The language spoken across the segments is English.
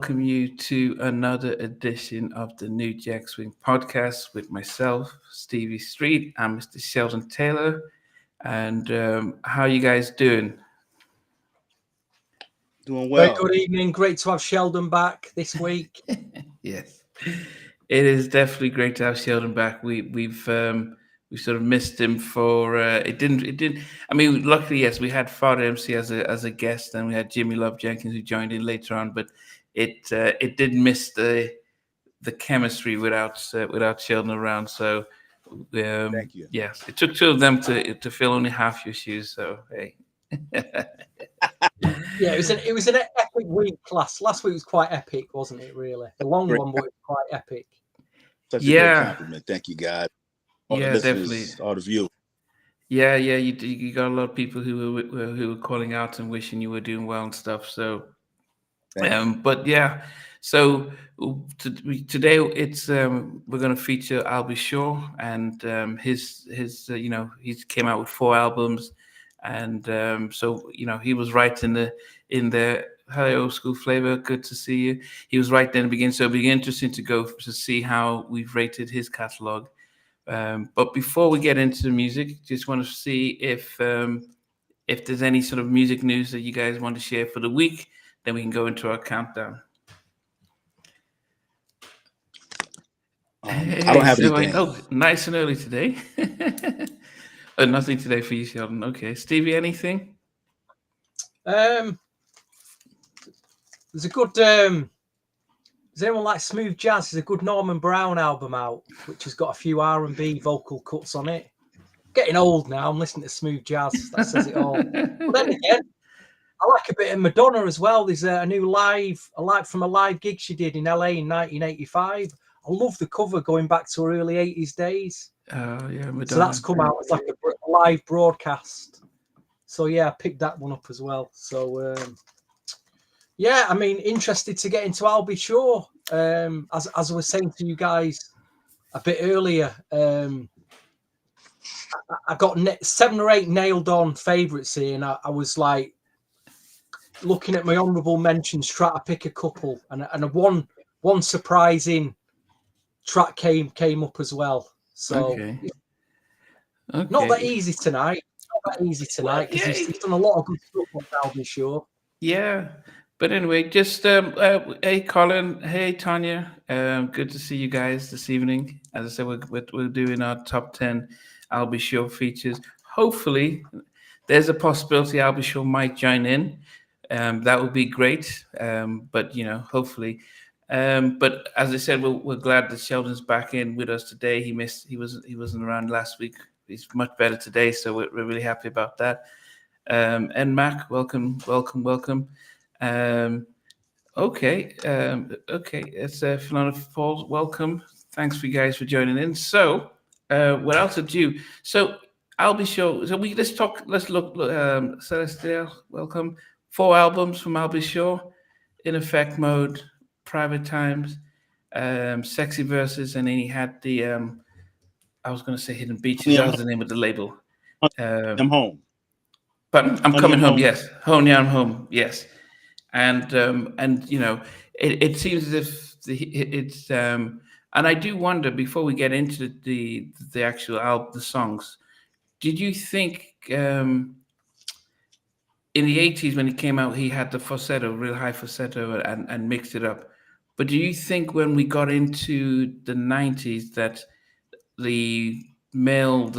welcome you to another edition of the New Jack Swing podcast with myself, Stevie Street. I'm Mr. Sheldon Taylor. And how you guys doing? Doing Very well. good evening. Great to have Sheldon back this week. Yes, it is definitely great to have Sheldon back. We sort of missed him for it didn't. I mean, luckily yes, we had Father MC as a guest, and we had Jimmy Love Jenkins who joined in later on, but it did miss the chemistry without Sheldon around. So Thank you. yes, it took two of them to fill only half your shoes. So hey. Yeah, it was an epic week. Last week was quite epic, wasn't it? Really, the long Great. one, but it was quite epic. Such a Yeah. great compliment. Thank you, guys. All Yeah, the listeners, definitely. all the viewers. Yeah, you got a lot of people who were calling out and wishing you were doing well and stuff. So, Thank you. but yeah, so today it's we're going to feature Albie Shaw and his he came out with four albums, and so he was right in the hello old school flavor. Good to see you. He was right there in the beginning, so it'll be interesting to go to see how we've rated his catalog. But before we get into the music, just want to see if there's any sort of music news that you guys want to share for the week. Then we can go into our countdown. I don't have anything. Nice and early today. Oh, nothing today for you, Sheldon. Okay, Stevie, anything? There's a good. Does anyone like smooth jazz? There's a good Norman Brown album out, which has got a few R&B vocal cuts on it. Getting old now. I'm listening to smooth jazz. That says it all. But then again, I like a bit of Madonna as well. There's a new from a live gig she did in LA in 1985. I love the cover going back to her early 80s days. Oh yeah, Madonna. So that's come out as like a live broadcast. So yeah, I picked that one up as well. So yeah, I mean, interested to get into Albie Shaw. As I was saying to you guys a bit earlier, I got 7 or 8 nailed on favourites here, and I was like looking at my honourable mentions, trying to pick a couple, and a one surprising track came up as well. So Okay. not that easy tonight. Because he's done a lot of good stuff on Albie Shaw. Yeah. But anyway, just hey Colin, hey Tanya, good to see you guys this evening. As I said, we're doing our top 10 Albie Shaw features. Hopefully, there's a possibility Albie Shaw might join in. That would be great. But hopefully. But as I said, we're glad that Sheldon's back in with us today. He wasn't around last week. He's much better today, so we're really happy about that. And Mac, welcome. Okay. It's Philona Falls. Welcome. Thanks for you guys for joining in. So, what else to do? So, Albie Shaw. So let's look. Celestial, welcome. 4 albums from Albie Shaw: In Effect Mode, Private Times, Sexy Verses, and then he had the. I was going to say Hidden Beaches. That was the name of the label. I'm home. But I'm coming home. Yes, I'm home. Yes. And it seems as if it's and I do wonder, before we get into the actual album, the songs, did you think in the 80s when he came out he had the falsetto, real high falsetto, and mixed it up, but do you think when we got into the 90s that the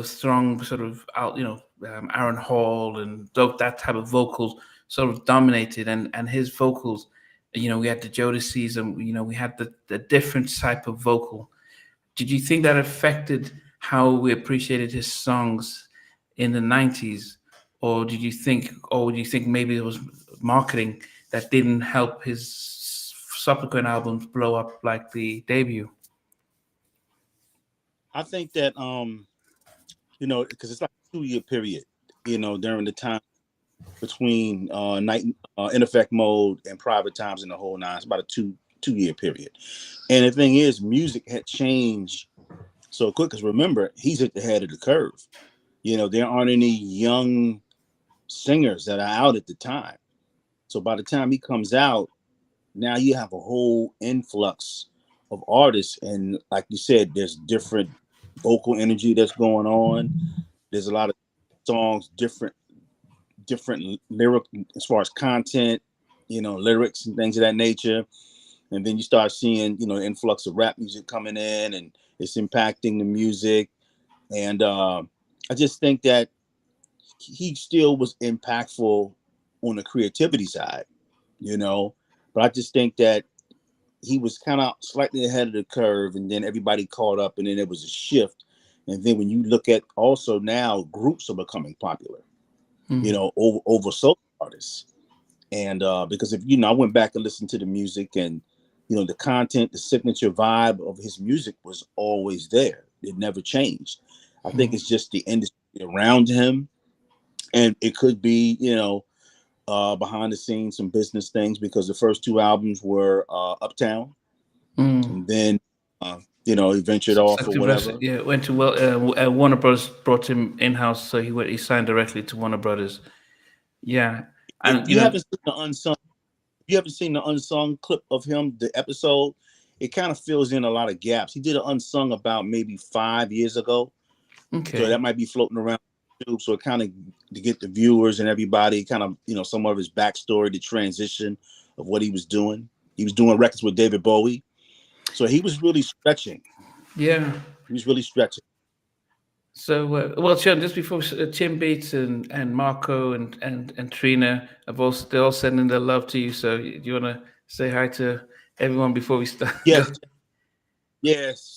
strong sort of Aaron Hall and that type of vocals sort of dominated, and his vocals, we had the Jodeci's, and we had the different type of vocal. Did you think that affected how we appreciated his songs in the 90s, or do you think maybe it was marketing that didn't help his subsequent albums blow up like the debut? I think that because it's like a 2-year period, during the time between In Effect Mode and Private Times and the whole nine. It's about a two-year period. And the thing is, music had changed so quick, because remember, he's at the head of the curve. There aren't any young singers that are out at the time. So by the time he comes out, now you have a whole influx of artists, and like you said, there's different vocal energy that's going on. There's a lot of songs, different lyric as far as content, lyrics and things of that nature. And then you start seeing, influx of rap music coming in, and it's impacting the music. And I just think that he still was impactful on the creativity side, but I just think that he was kind of slightly ahead of the curve, and then everybody caught up, and then there was a shift. And then when you look at also now, groups are becoming popular, over solo artists. And because if I went back and listened to the music, and the content, the signature vibe of his music was always there. It never changed. I think it's just the industry around him, and it could be behind the scenes some business things, because the first two albums were Uptown, and then he ventured off or whatever. Yeah, went to Warner Brothers brought him in house, so he signed directly to Warner Brothers. Yeah, and you haven't seen the unsung. You haven't seen the unsung clip of him, the episode. It kind of fills in a lot of gaps. He did an unsung about maybe 5 years ago, so that might be floating around YouTube. So it kind of to get the viewers and everybody kind of some of his backstory, the transition of what he was doing. He was doing records with David Bowie, so he was really stretching. Yeah, he was really stretching. So, well, Sean, just before Tim Bates and Marco and Trina they're all sending their love to you. So, do you want to say hi to everyone before we start? Yes,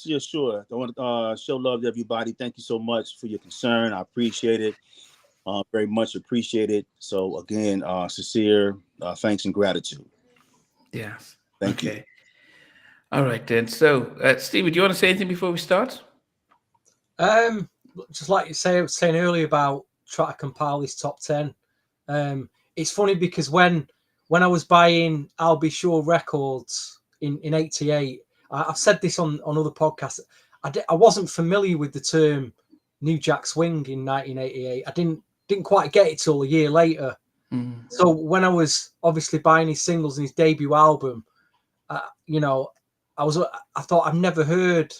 yeah, sure. I want to show love to everybody. Thank you so much for your concern. I appreciate it. Very much appreciate it. So again, sincere thanks and gratitude. Yes. Thank you. All right then. So, Steve, do you want to say anything before we start? Just like you say, I was saying earlier about trying to compile this top 10. It's funny because when I was buying I'll Be Sure records in 88, I've said this on other podcasts. I wasn't familiar with the term New Jack Swing in 1988. I didn't quite get it till a year later. So when I was obviously buying his singles and his debut album, I thought I've never heard,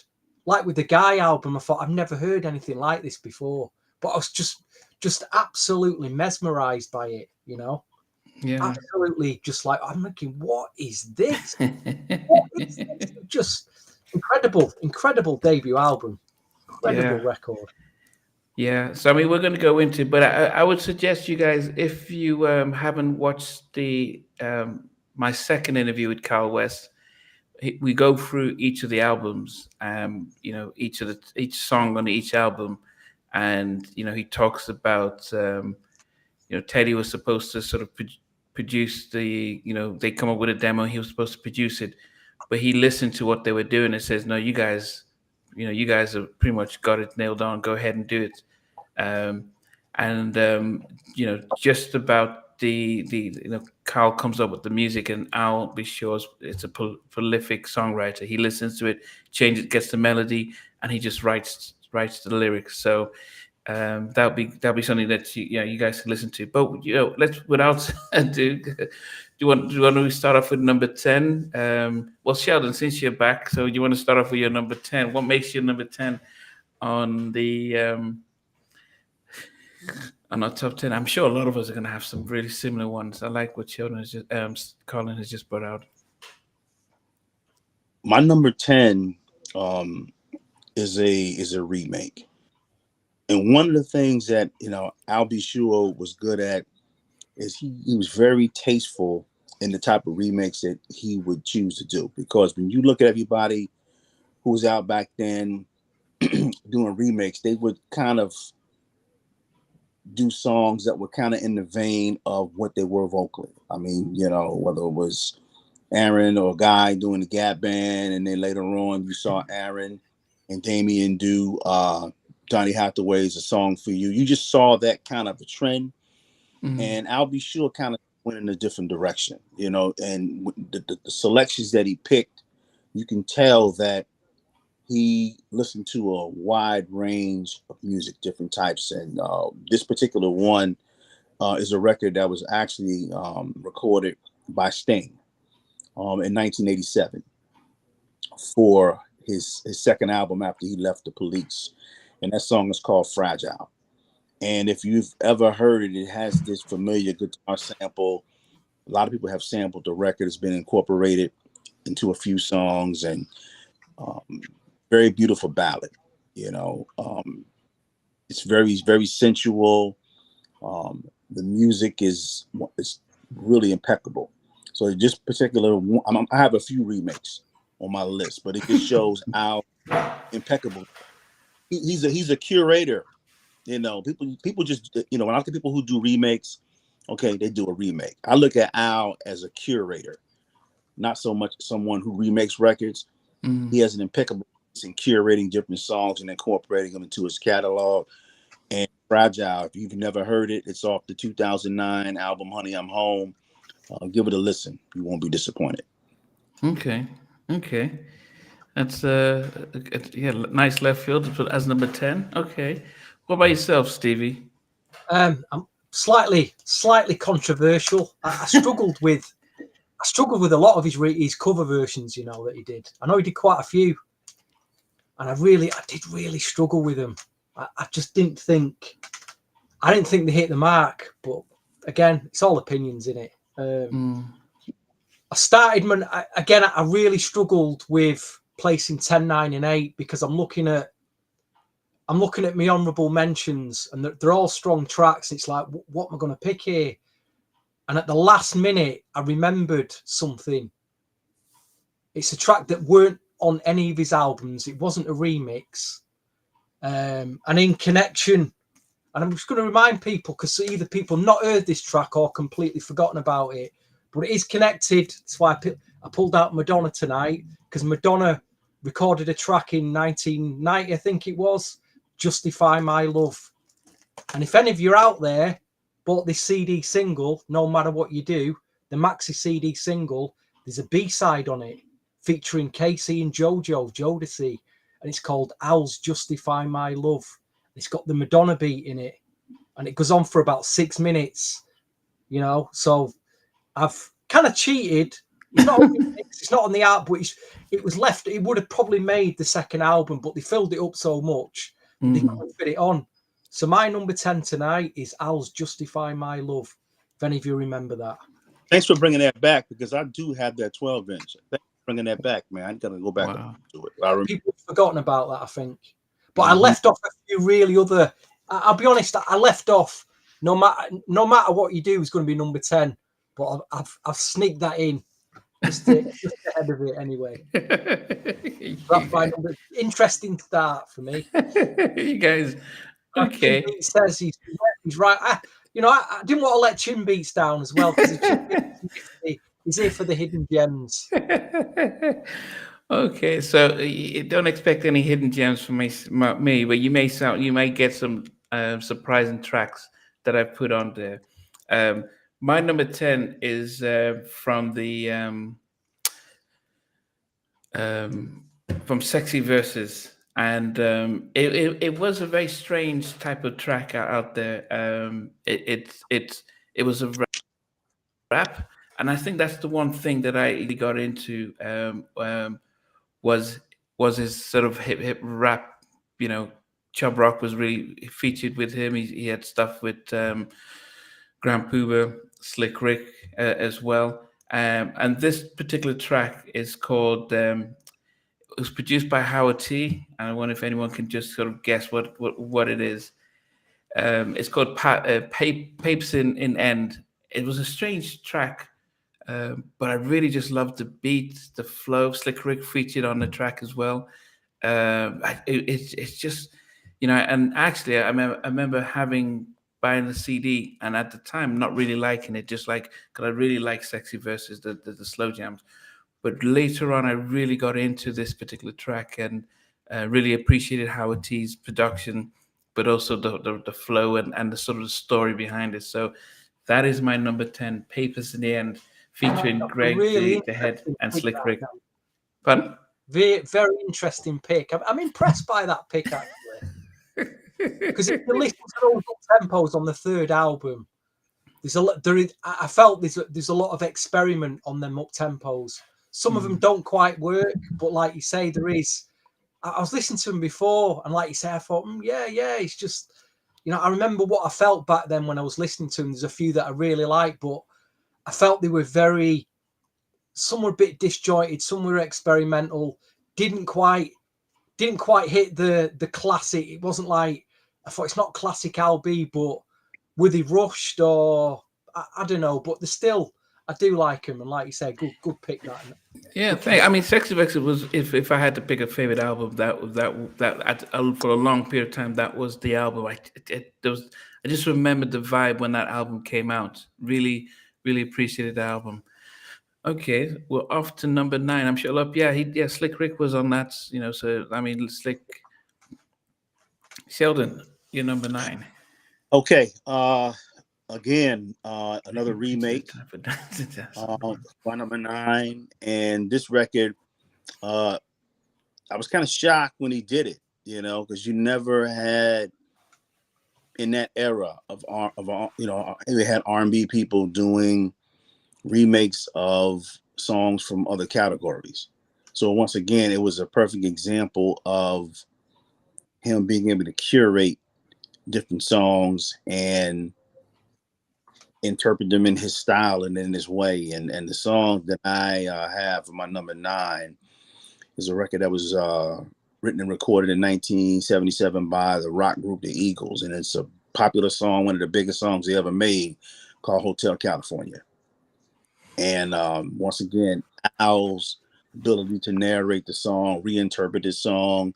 like with the Guy album, I thought I've never heard anything like this before. But I was just absolutely mesmerized by it, Yeah. Absolutely, just like I'm thinking, what is this? What is this? Just incredible debut album, incredible record. Yeah, so I mean, we're going to go into, but I would suggest you guys, if you haven't watched the my second interview with Carl West, we go through each of the albums, each song on each album, and he talks about Teddy was supposed to sort of produce they come up with a demo, he was supposed to produce it, but he listened to what they were doing and says, no, you guys have pretty much got it nailed on, go ahead and do it. Just about the Carl comes up with the music, and I'll be sure it's a prolific songwriter. He listens to it, changes, gets the melody, and he just writes the lyrics. So that'll be something that you guys can listen to. But let's without ado, do you want to start off with number 10? Well, Sheldon, since you're back, so you want to start off with your number 10? What makes your number 10 on the on our top 10? I'm sure a lot of us are going to have some really similar ones. I like what Sheldon has just Colin has just brought out. My number 10 is a remake. And one of the things that, Al B. Sure was good at is he was very tasteful in the type of remakes that he would choose to do. Because when you look at everybody who was out back then doing remakes, they would kind of do songs that were kind of in the vein of what they were vocally. I mean, whether it was Aaron or Guy doing the Gap Band, and then later on you saw Aaron and Damien do Donny Hathaway's A Song for You. You just saw that kind of a trend. And I'll be sure kind of went in a different direction, and the selections that he picked, you can tell that he listened to a wide range of music, different types. And this particular one is a record that was actually recorded by Sting. in 1987 for his second album after he left the Police, and that song is called Fragile. And if you've ever heard it, it has this familiar guitar sample. A lot of people have sampled the record. It's been incorporated into a few songs, and very beautiful ballad. You know, it's very, very sensual. The music is really impeccable. So this particular one, I have a few remakes on my list, but it just shows how impeccable. He's a curator. You know, people just, you know, when I look at people who do remakes, okay, they do a remake. I look at Al as a curator, not so much someone who remakes records. He has an impeccable in curating different songs and incorporating them into his catalog. And Fragile, if you've never heard it, it's off the 2009 album Honey, I'm Home. Give it a listen. You won't be disappointed. Okay. That's yeah, nice left field as number 10. Okay. What about yourself, Stevie? I'm slightly controversial. I struggled with a lot of his cover versions, you know, that he did. I know he did quite a few, and I did really struggle with them. I just didn't think they hit the mark. But again, it's all opinions, in it. I started, I really struggled with placing 10, 9, and 8 because I'm looking at my honourable mentions, and they're all strong tracks. It's like, what am I going to pick here? And at the last minute, I remembered something. It's a track that weren't on any of his albums. It wasn't a remix. And in connection, and I'm just going to remind people, because either people have not heard this track or completely forgotten about it, but it is connected. That's why I pulled out Madonna tonight, because Madonna recorded a track in 1990, I think it was, Justify My Love. And if any of you out there bought this CD single, No Matter What You Do, the maxi CD single, there's a B-side on it featuring Casey and Jodeci, and it's called Al's Justify My Love. It's got the Madonna beat in it, and it goes on for about 6 minutes, you know. So I've kind of cheated. It's not it's not on the app, but it was left. It would have probably made the second album, but they filled it up so much they couldn't fit it on. So my number 10 tonight is Al's Justify My Love, if any of you remember that. Thanks for bringing that back, because I do have that 12-inch. Thanks for bringing that back, man. I got to go back to it. People have forgotten about that, I think. But I left off a few really other... I'll be honest, I left off no matter what you do is going to be number 10. But I've sneaked that in just ahead of it anyway. That's my number. Interesting start for me. You guys... Okay. He says he's right. I didn't want to let Chin Beats down as well, because he's here for the hidden gems. Okay, so you don't expect any hidden gems from me, but you may get some surprising tracks that I've put on there. My number 10 is from Sexy Verses. And it was a very strange type of track out there. It was a rap, and I think that's the one thing that I really got into was his sort of hip rap. You know, Chubb Rock was really featured with him. He had stuff with Grand Puba, Slick Rick as well. And this particular track is called. It was produced by Howard T. And I wonder if anyone can just sort of guess what it is. It's called Papes in End. It was a strange track, but I really just loved the beat, the flow. Slick Rick featured on the track as well. It's just, you know, and actually I remember buying the CD, and at the time not really liking it, just like, because I really like Sexy Verses, the slow jams. But later on, I really got into this particular track and really appreciated Howard T's production, but also the flow and the sort of the story behind it. So that is my number 10, Papers in the End, featuring Greg really the Head and Slick Rick. Pardon? Very, very interesting pick. I'm impressed by that pick, actually. Because if you listen to those tempos on the third album, there's a lot. I felt there's a lot of experiment on them up tempos. Some of them don't quite work, but like you say, there is. I was listening to them before, and like you say, I thought, yeah, it's just, I remember what I felt back then when I was listening to them. There's a few that I really like, but I felt they were some were a bit disjointed, some were experimental, didn't quite hit the classic. It wasn't like, I thought it's not classic LB, but were they rushed or I don't know, but they're still, I do like them, and like you say, good pick that. Yeah, I mean, Sexy Vexer was, if I had to pick a favorite album, for a long period of time, that was the album. I just remembered the vibe when that album came out. Really, really appreciated the album. Okay, we're off to number 9. I'm sure. Yeah, Slick Rick was on that. So I mean, Slick. Sheldon, you're number 9. Okay. Again, another remake. My number 9, and this record, I was kind of shocked when he did it, because you never had in that era we had R&B people doing remakes of songs from other categories. So once again, it was a perfect example of him being able to curate different songs and interpret them in his style and in his way. And the song that I have for my number 9 is a record that was written and recorded in 1977 by the rock group The Eagles. And it's a popular song, one of the biggest songs they ever made, called Hotel California. And once again, Al's ability to narrate the song, reinterpret the song,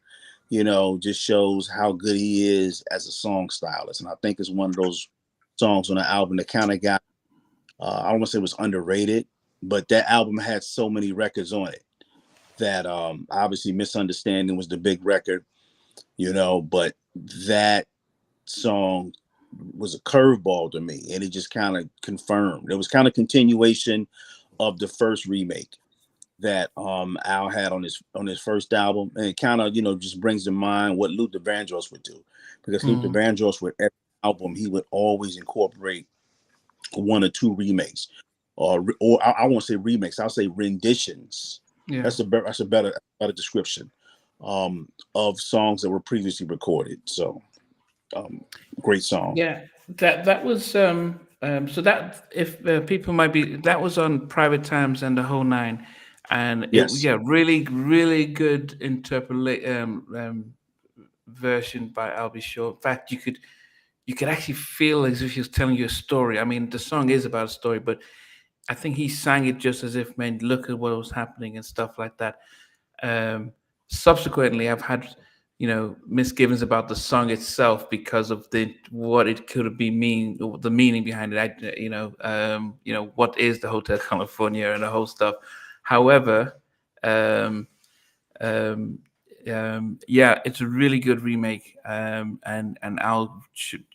just shows how good he is as a song stylist. And I think it's one of those songs on the album that kind of got, I don't want to say it was underrated, but that album had so many records on it that obviously Misunderstanding was the big record, but that song was a curveball to me, and it just kind of confirmed. It was kind of continuation of the first remake that Al had on his first album, and it kind of just brings to mind what Luther Vandross would do, because Luther Vandross, with every album, he would always incorporate 1 or 2 remakes, or I won't say remakes, I'll say renditions. Yeah. That's a better description of songs that were previously recorded. So great song. Yeah, that was so that, if people might be, that was on Private Times and the whole 9, and yes, really, really good version by Albie Shaw. In fact, you could actually feel as if he was telling you a story. I mean, the song is about a story, but I think he sang it just as if, man, look at what was happening and stuff like that. Subsequently, I've had misgivings about the song itself because of what it could be the meaning behind it. What is the Hotel California and the whole stuff. However, yeah, it's a really good remake, and Al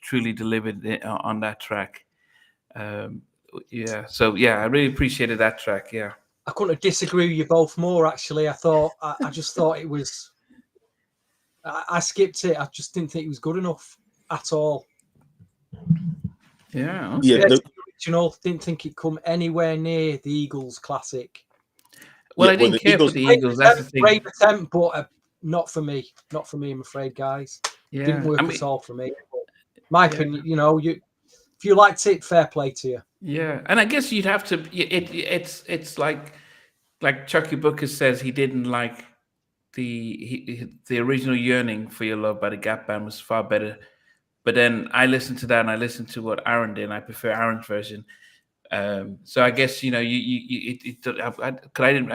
truly delivered it on that track. So I really appreciated that track. Yeah, I couldn't disagree with you both more. Actually, I just thought it was. I skipped it. I just didn't think it was good enough at all. Yeah, okay. The original, didn't think it come anywhere near the Eagles classic. Well, I didn't care for the Eagles. That's the thing. Great attempt, but not for me. Not for me, I'm afraid, guys. Yeah, didn't work at all for me. But my opinion, if you liked it, fair play to you. Yeah, and I guess you'd have to. It's like Chucky Booker says, he didn't like the original Yearning for Your Love by the Gap Band was far better. But then I listened to that, and I listened to what Aaron did, and I prefer Aaron's version. So I guess I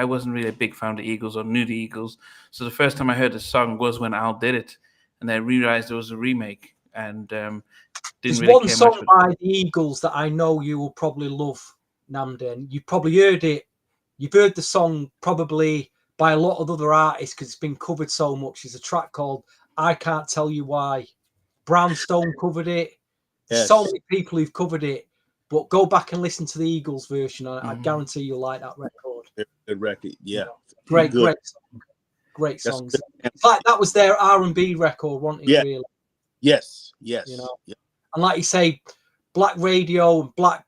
wasn't really a big fan of the Eagles or knew the Eagles. So the first time I heard the song was when Al did it, and I realized it was a remake. And there's really one song by the Eagles that I know you will probably love, Namden. You probably heard it. You've heard the song probably by a lot of other artists because it's been covered so much. There's a track called I Can't Tell You Why. Brownstone covered it. Yes. So many people who've covered it. But go back and listen to the Eagles version. I guarantee you'll like that record. Good record, yeah. Great song. Great songs. It's like that was their R&B record, wasn't it, really? Yes. And like you say, black radio and black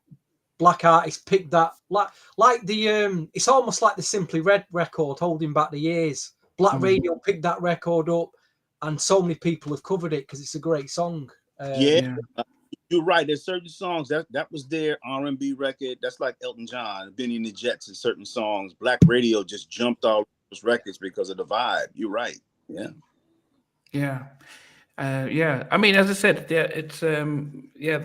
black artists picked that, like the it's almost like the Simply Red record, Holding Back the Years. Black Radio picked that record up, and so many people have covered it because it's a great song. Yeah. You're right. There's certain songs that was their R&B record. That's like Elton John, Benny and the Jets, and certain songs. Black Radio just jumped all those records because of the vibe. You're right. Yeah. Yeah. Yeah, I mean, as I said, yeah, it's yeah,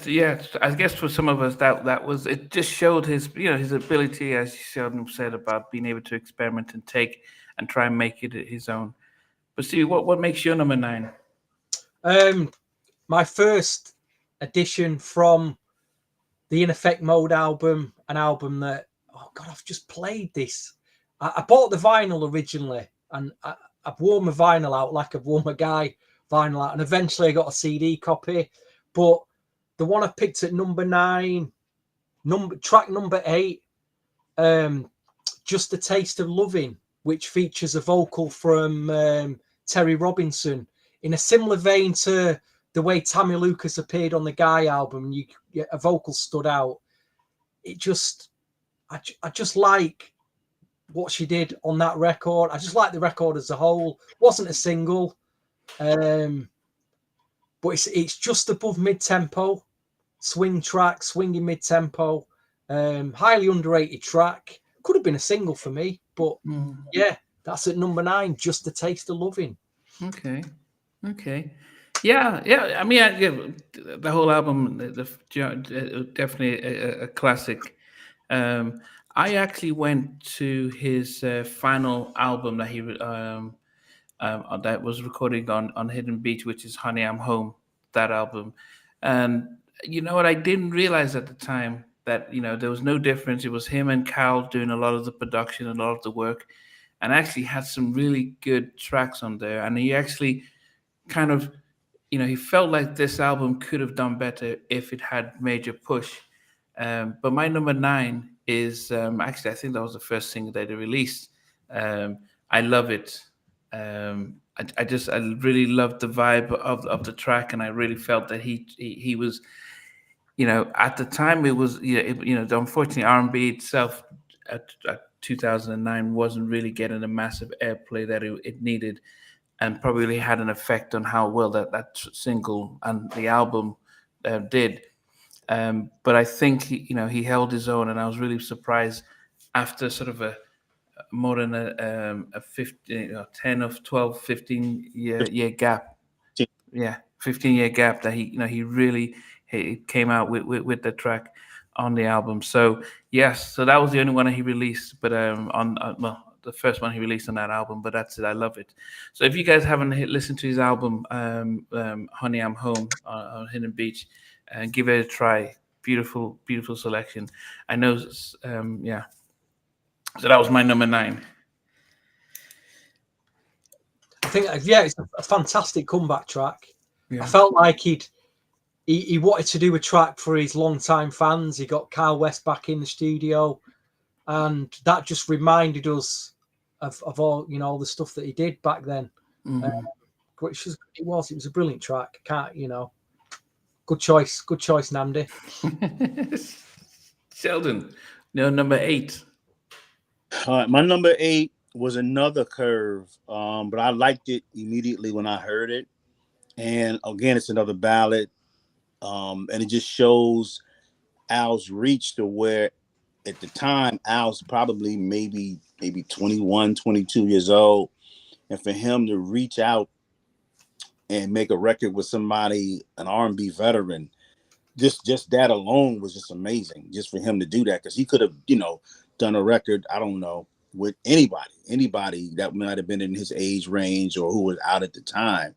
yeah. I guess for some of us, that was it. Just showed his, his ability, as Sheldon said, about being able to experiment and take and try and make it his own. But Stevie, what makes your number 9? My first edition from the In Effect Mode album, an album that, oh God, I've just played this. I bought the vinyl originally, and I've worn my vinyl out like I've worn my guy vinyl out, and eventually I got a CD copy. But the one I picked at number 9, track number 8, Just a Taste of Loving, which features a vocal from Terry Robinson, in a similar vein to the way Tammy Lucas appeared on the Guy album. A vocal stood out. I just like what she did on that record. I just like the record as a whole. Wasn't a single, but it's just above mid-tempo, swinging mid-tempo. Highly underrated track. Could have been a single for me, but yeah, that's at number 9. Just a Taste of Loving. Okay. Yeah. I mean, the whole album, definitely a classic. I actually went to his final album that was recording on Hidden Beach, which is Honey, I'm Home. That album, and you know what? I didn't realize at the time that there was no difference. It was him and Cal doing a lot of the production, a lot of the work, and actually had some really good tracks on there. And he actually kind of, he felt like this album could have done better if it had major push. But my number 9 is actually, I think that was the first single that they released. I love it. I really loved the vibe of the track, and I really felt that he was, at the time it was, unfortunately R&B itself at 2009 wasn't really getting the massive airplay that it needed, and probably had an effect on how well that single and the album did. But I think he held his own, and I was really surprised after sort of a more than a 15, 10 of 12, 15 year gap. Yeah, 15-year gap that he really came out with the track on the album. So yes, so that was the only one that he released, but the first one he released on that album. But that's it. I love it. So if you guys haven't listened to his album, Honey, I'm Home on Hidden Beach, and give it a try. Beautiful selection. I know. Yeah. So that was my number 9. I think, yeah, it's a fantastic comeback track. Yeah. I felt like he wanted to do a track for his longtime fans. He got Kyle West back in the studio, and that just reminded us of all all the stuff that he did back then. Which it was a brilliant track. Good choice, Namdi. Sheldon, number 8. My number 8 was another curve, but I liked it immediately when I heard it. And again, it's another ballad, and it just shows Al's reach to where, at the time, Al's probably maybe 21, 22 years old, and for him to reach out and make a record with somebody, an R&B veteran, just that alone was just amazing. Just for him to do that, because he could have, done a record, I don't know, with anybody that might have been in his age range or who was out at the time.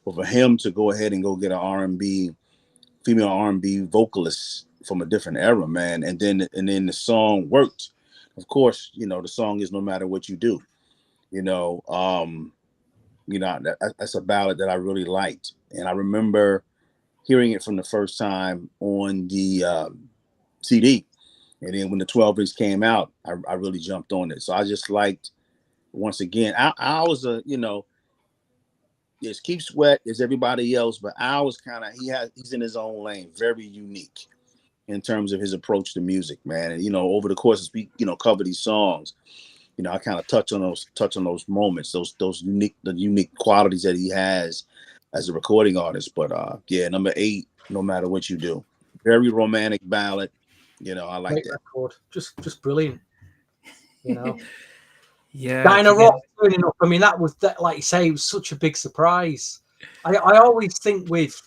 But for him to go ahead and go get an female R&B vocalist from a different era, man, and then the song worked. Of course, the song is No Matter What You Do. That's a ballad that I really liked, and I remember hearing it from the first time on the CD. And then when the 12-inch came out, I really jumped on it. So I just liked, once again, I was there's Keith Sweat, there's everybody else, but I was he's in his own lane, very unique. in terms of his approach to music, man. And over the course as we cover these songs, I kind of touch on those moments, those unique qualities that he has as a recording artist. But yeah, number 8, No Matter What You Do, very romantic ballad. I like Great that. record, just brilliant. Yeah, Dinah Ross turning up. I mean, that was that, like you say, it was such a big surprise. I always think with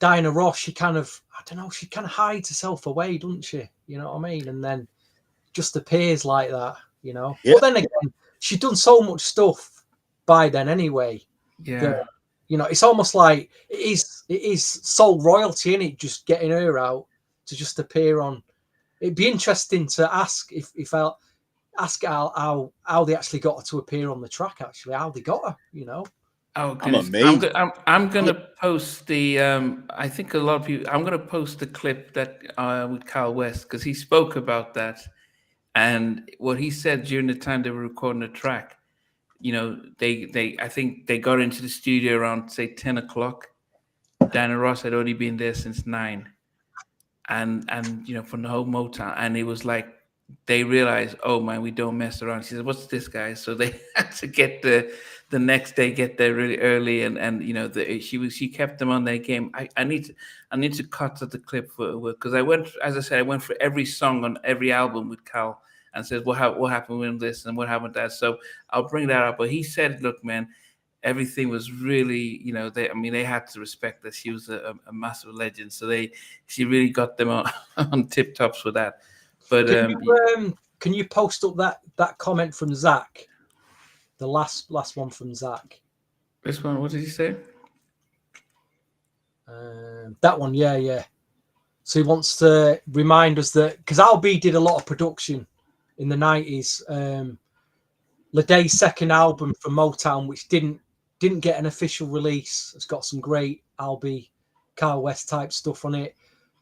Dinah Ross, she kind of, I don't know, she kind of hides herself away, doesn't she? You know what I mean? And then just appears like that, Yeah. But then again, she'd done so much stuff by then anyway. yeah. That, it's almost like it is soul royalty in it, just getting her out to just appear on. It'd be interesting to ask if I'll ask how they actually got her to appear on the track. Actually, how they got her, Oh I'm goodness, amazed. I'm gonna post the. I think a lot of people. I'm gonna post the clip that with Kyle West because he spoke about that and what he said during the time they were recording the track. They I think they got into the studio around say 10 o'clock. Diana Ross had already been there since 9, and from the whole Motown, and it was like they realized, oh man, we don't mess around. She said, "What's this, guy?" So they had to get the next day, get there really early, and she kept them on their game. I need to cut to the clip for because I went, as I said, I went for every song on every album with Cal and said what happened with this and what happened with that. So I'll bring that up. But he said, look, man, everything was really, they had to respect that she was a massive legend. So she really got them on, on tip tops with that. But can you post up that comment from Zach, the last one from Zach? This one, what did he say? That one, yeah. So he wants to remind us that because Al B did a lot of production in the 90s. Leday's second album from Motown, which didn't get an official release, it's got some great Al B, Kyle West type stuff on it.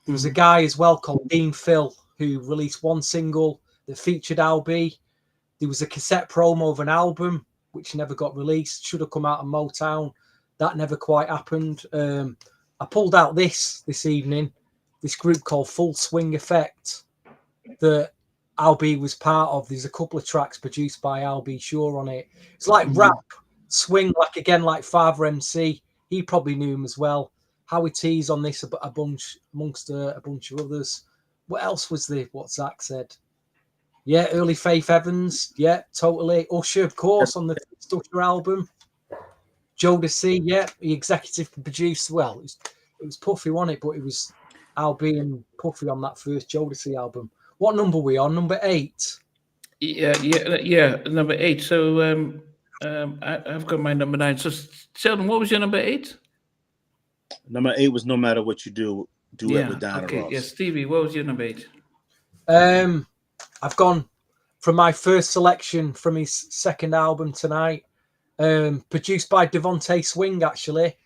There was a guy as well called Dean Phil who released one single that featured Al B. There was a cassette promo of an album which never got released, should have come out on Motown. That never quite happened. I pulled out this evening, this group called Full Swing Effect that Al B was part of. There's a couple of tracks produced by Al B Sure on it. It's like rap, swing, like Father MC. He probably knew him as well. Howie T's on this, a bunch amongst a bunch of others. What else was there? What Zach said? Yeah, early Faith Evans. Yeah, totally. Usher, of course, on the Usher album. Jodeci, yeah, he executive produced. Well, it was Puffy on it, but it was Al B and Puffy on that first Jodeci album. What number were we on? Number 8. Yeah. Number 8. So I've got my number 9. So Sheldon, what was your number 8? Number 8 was No Matter What You Do, duet with Dinah okay. Ross. Yeah, Stevie, what was your number 8? I've gone from my first selection from his second album tonight, produced by Devontae Swing, actually,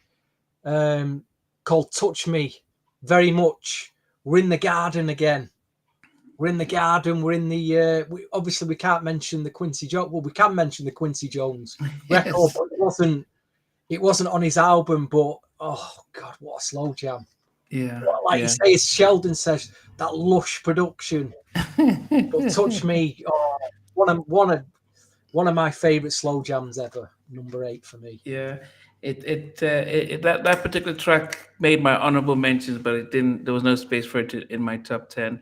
called Touch Me. Very much. We're in the garden again. We're in the garden. We're in the. Obviously, we can't mention the Quincy Jones. Well, we can mention the Quincy Jones record, but it wasn't on his album. But oh god, what a slow jam! Yeah, like you say, as Sheldon says, that lush production. But Touch Me, one of my favorite slow jams ever. Number 8 for me. Yeah, that particular track made my honorable mentions, but it didn't. There was no space for it in my top 10.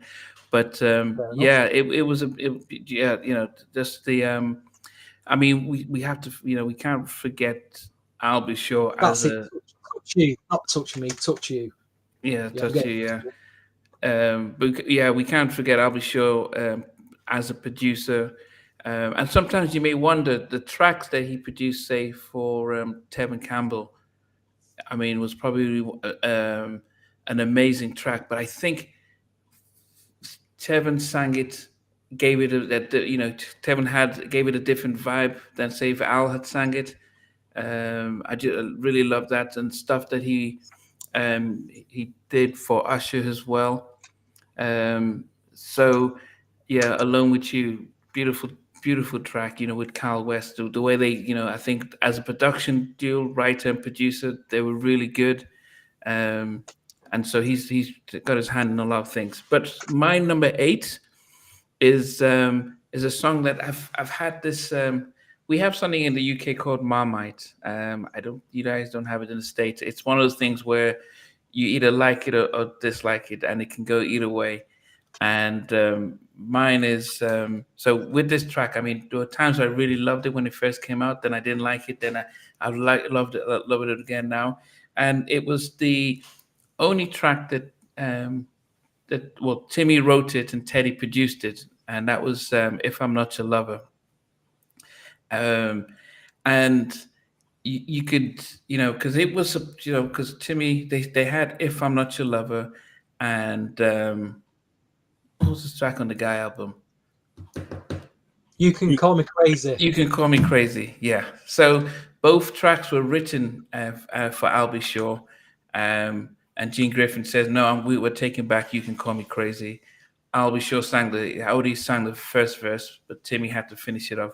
But yeah, it was just the. I mean, we have to, we can't forget I'll Be Sure as a touch you, not touch me, touch you. Yeah, touch you. Yeah. But yeah, we can't forget I'll Be Sure as a producer. And sometimes you may wonder the tracks that he produced, say for Tevin Campbell. I mean, was probably an amazing track, but I think Tevin sang it, gave it Tevin gave it a different vibe than say if Al had sang it. I really love that and stuff that he did for Usher as well. So yeah, Alone With You, beautiful track, with Kyle West. The way they, I think as a production duo, writer and producer, they were really good. And and so he's got his hand in a lot of things. But my number 8 is a song that I've had this. We have something in the UK called Marmite. I don't. You guys don't have it in the States. It's one of those things where you either like it or dislike it, and it can go either way. And mine is so with this track. I mean, there were times I really loved it when it first came out. Then I didn't like it. Then I loved it again now. And it was the only track that well, Timmy wrote it and Teddy produced it, and that was "If I'm Not Your Lover." Um, and you could, because it was, because Timmy, they had "If I'm Not Your Lover," and what was the track on the Guy album? You Can Call Me Crazy. You Can Call Me Crazy. Yeah. So both tracks were written for I'll Be Sure. And Gene Griffin says, "No, we were taking back You Can Call Me Crazy." I'll Be Sure Odie sang the first verse, but Timmy had to finish it off.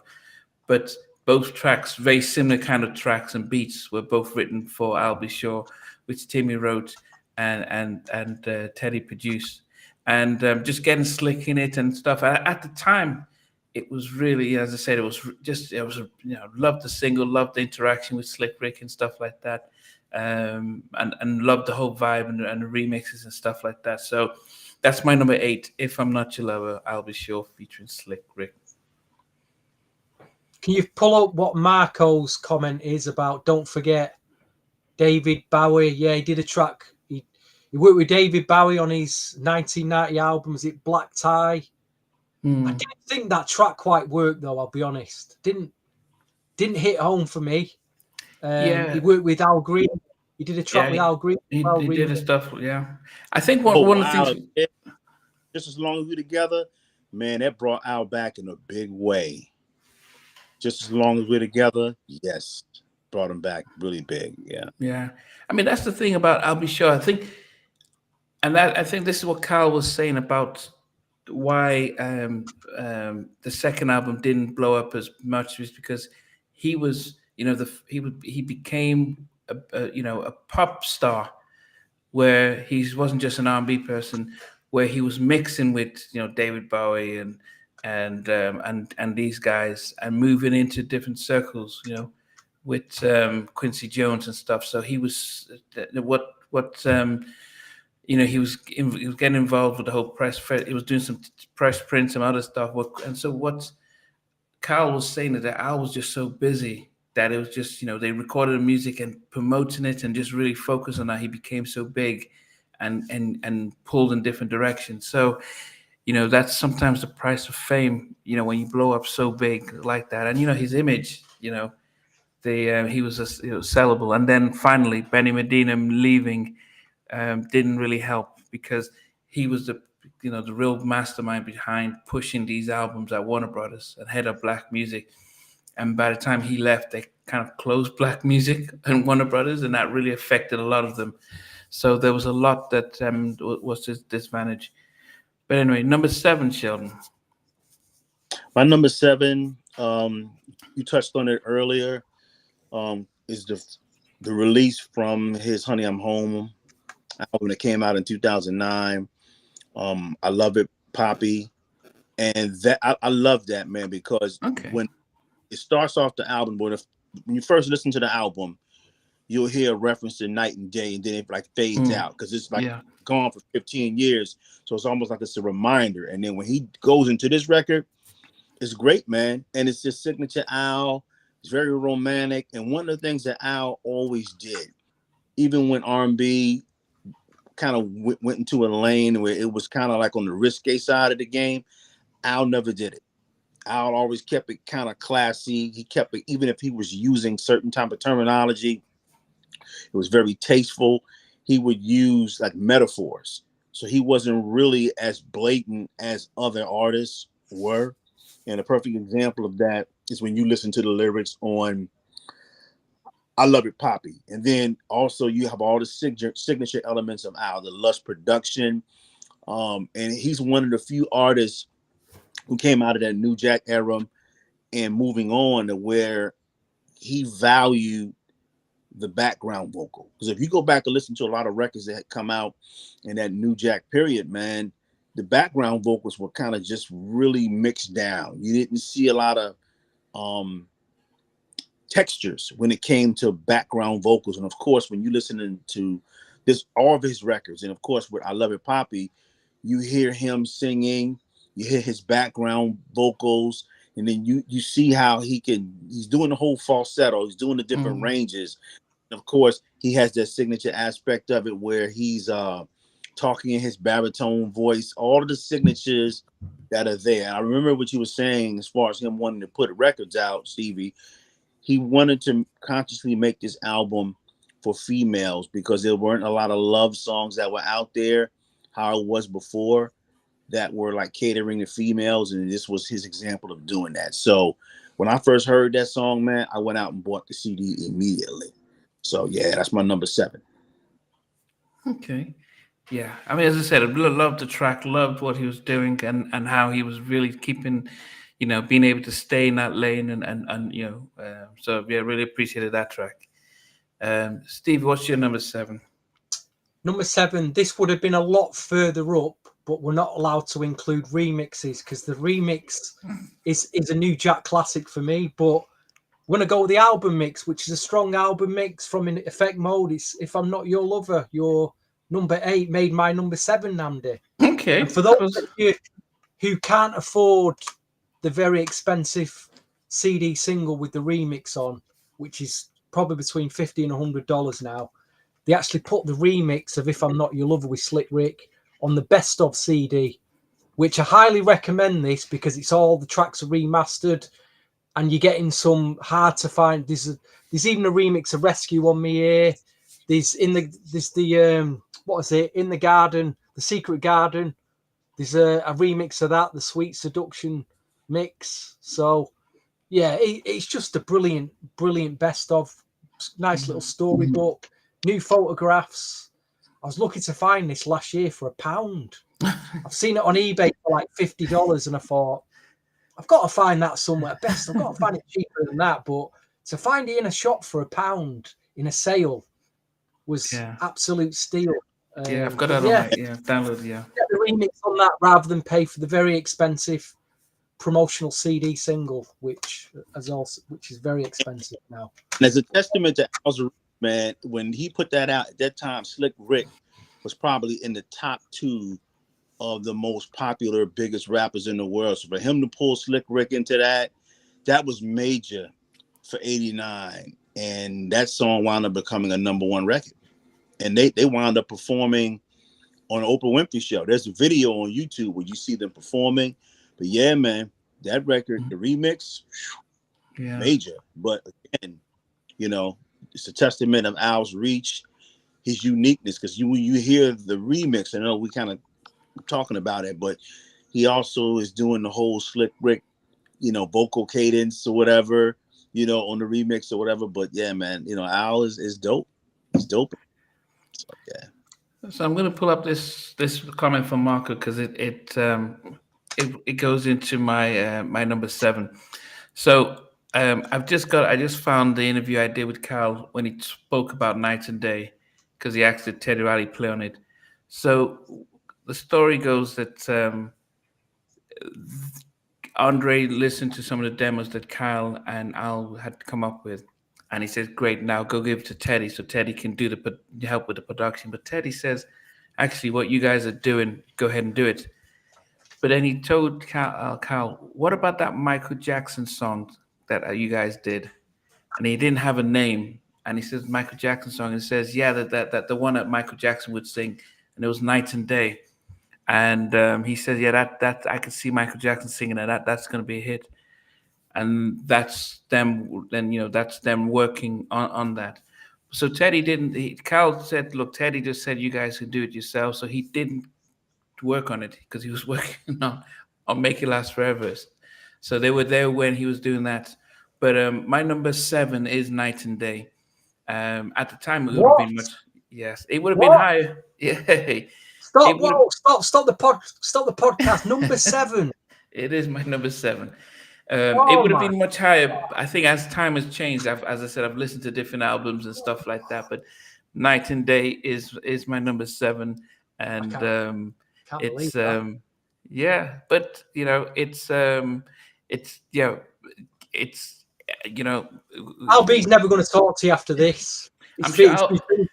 But both tracks, very similar kind of tracks and beats, were both written for I'll Be Sure, which Timmy wrote and Teddy produced. And just getting slick in it and stuff. At the time, it was really, as I said, loved the single, loved the interaction with Slick Rick and stuff like that, and loved the whole vibe and the remixes and stuff like that. So that's my number 8. If I'm Not Your Lover, I'll Be Sure, featuring Slick Rick. Can you pull up what Marco's comment is about? Don't forget David Bowie. Yeah, he did a track. He worked with David Bowie on his 1990 album. Was it Black Tie? I didn't think that track quite worked, though. I'll be honest. Didn't hit home for me. He worked with Al Green. He did a track with Al Green. He did his stuff. Yeah, I think one of the things. Just As Long As We're Together, man, that brought Al back in a big way. Just As Long As We're Together, yes, brought him back really big. Yeah. Yeah, I mean that's the thing about I'll Be Sure. I think this is what Carl was saying about why the second album didn't blow up as much, was because he was, he became a pop star, where he wasn't just an R&B person, where he was mixing with David Bowie and these guys, and moving into different circles, with Quincy Jones and stuff. So he was he was getting involved with the whole press. He was doing some press prints, some other stuff. And so what Carl was saying is that Al was just so busy that it was just, they recorded the music and promoting it and just really focused on that. He became so big and pulled in different directions. So, that's sometimes the price of fame, when you blow up so big like that. And, his image, he was sellable. And then finally, Benny Medina leaving didn't really help, because he was the real mastermind behind pushing these albums at Warner Brothers and head of Black Music. And by the time he left, they kind of closed Black Music and Warner Brothers, and that really affected a lot of them. So there was a lot that was his disadvantage. But anyway, number 7, Sheldon. My number 7, you touched on it earlier, is the release from his Honey, I'm Home album that came out in 2009. I love it, Poppy. And that I love that, man, because when it starts off the album, when you first listen to the album, you'll hear a reference to Night and Day, and then it like fades out, because it's like gone for 15 years. So it's almost like it's a reminder. And then when he goes into this record, it's great, man. And it's just signature Al. It's very romantic. And one of the things that Al always did, even when R&B kind of went into a lane where it was kind of like on the risque side of the game, Al never did it. Al always kept it kind of classy. He kept it, even if he was using certain type of terminology, it was very tasteful. He would use like metaphors. So he wasn't really as blatant as other artists were. And a perfect example of that is when you listen to the lyrics on I Love It, Poppy. And then also you have all the signature elements of Al, the lush production. And he's one of the few artists who came out of that New Jack era and moving on to where he valued the background vocal. Because if you go back and listen to a lot of records that had come out in that New Jack period, man, the background vocals were kind of just really mixed down. You didn't see a lot of textures when it came to background vocals. And of course, when you listening to all of his records, and of course with I Love It Poppy, you hear him singing, you hear his background vocals, and then you see how he's doing the whole falsetto, he's doing the different ranges. And of course, he has that signature aspect of it where he's talking in his baritone voice, all of the signatures that are there. And I remember what you were saying as far as him wanting to put records out, Stevie. He wanted to consciously make this album for females because there weren't a lot of love songs that were out there, how it was before, that were like catering to females. And this was his example of doing that. So when I first heard that song, man, I went out and bought the CD immediately. So yeah, that's my number 7. Okay. Yeah. I mean, as I said, I loved the track, loved what he was doing and how he was really keeping, being able to stay in that lane and so yeah, really appreciated that track. Steve, what's your number 7? Number 7, this would have been a lot further up, but we're not allowed to include remixes because the remix is a New Jack classic for me. But we're going to go with the album mix, which is a strong album mix from In Effect Mode. It's If I'm Not Your Lover. Your number 8 made my number 7, Namdi. Okay. And for those of you who can't afford the very expensive CD single with the remix on, which is probably between $50 and $100 now, they actually put the remix of If I'm Not Your Lover with Slick Rick on the Best Of CD, which I highly recommend this because it's all the tracks are remastered and you're getting some hard to find. There's even a remix of Rescue on Me Here. There's what is it? In the Garden, The Secret Garden. There's a remix of that, the Sweet Seduction mix. So yeah, it's just a brilliant best of. Nice little storybook, new photographs. I was lucky to find this last year for £1. I've seen it on eBay for like $50, and I thought, I've got to find that somewhere. Best, I've got to find it cheaper than that. But to find it in a shop for £1 in a sale was absolute steal. Yeah, I've got that on my download. Yeah, get the remix on that rather than pay for the very expensive promotional CD single, which is very expensive now. And as a testament to Al's, man, when he put that out at that time, Slick Rick was probably in the top 2 of the most popular, biggest rappers in the world. So for him to pull Slick Rick into that was major for '89, and that song wound up becoming a number 1 record. And they wound up performing on Oprah Winfrey show. There's a video on YouTube where you see them performing. But yeah, man, that record, the remix, major. But again, it's a testament of Al's reach, his uniqueness. Because when you hear the remix, I know we kind of talking about it, but he also is doing the whole Slick Rick, vocal cadence or whatever, on the remix or whatever. But yeah, man, Al is dope. He's dope. So yeah. So I'm going to pull up this comment from Marco because it goes into my my number 7. So I just found the interview I did with Cal when he spoke about Night and Day because he asked did Teddy Riley play on it. So the story goes that Andre listened to some of the demos that Kyle and Al had come up with, and he says, "Great, now go give it to Teddy so Teddy can do help with the production." But Teddy says, "Actually, what you guys are doing, go ahead and do it." But then he told Kyle, "What about that Michael Jackson song that you guys did?" And he didn't have a name, and he says Michael Jackson song, and he says, "Yeah, that the one that Michael Jackson would sing, and it was Night and Day." And he says, "Yeah, that I could see Michael Jackson singing it. That's going to be a hit." And that's them. Then that's them working on that. So Teddy didn't. Cal said, "Look, Teddy just said you guys can do it yourself." So he didn't work on it because he was working on Make It Last Forever. So they were there when he was doing that. But my number 7 is Night and Day. At the time, it would have been much. Yes, it would have been higher. Yeah. Stop the podcast. Number 7. It is my number 7. It Oh would have my! been much higher. I think as time has changed, as I said, I've listened to different albums and stuff like that. But Night and Day is my number 7, I and can't believe it's that. yeah. But it's it's you know, Albie's never going to talk to you after this. I'm sure.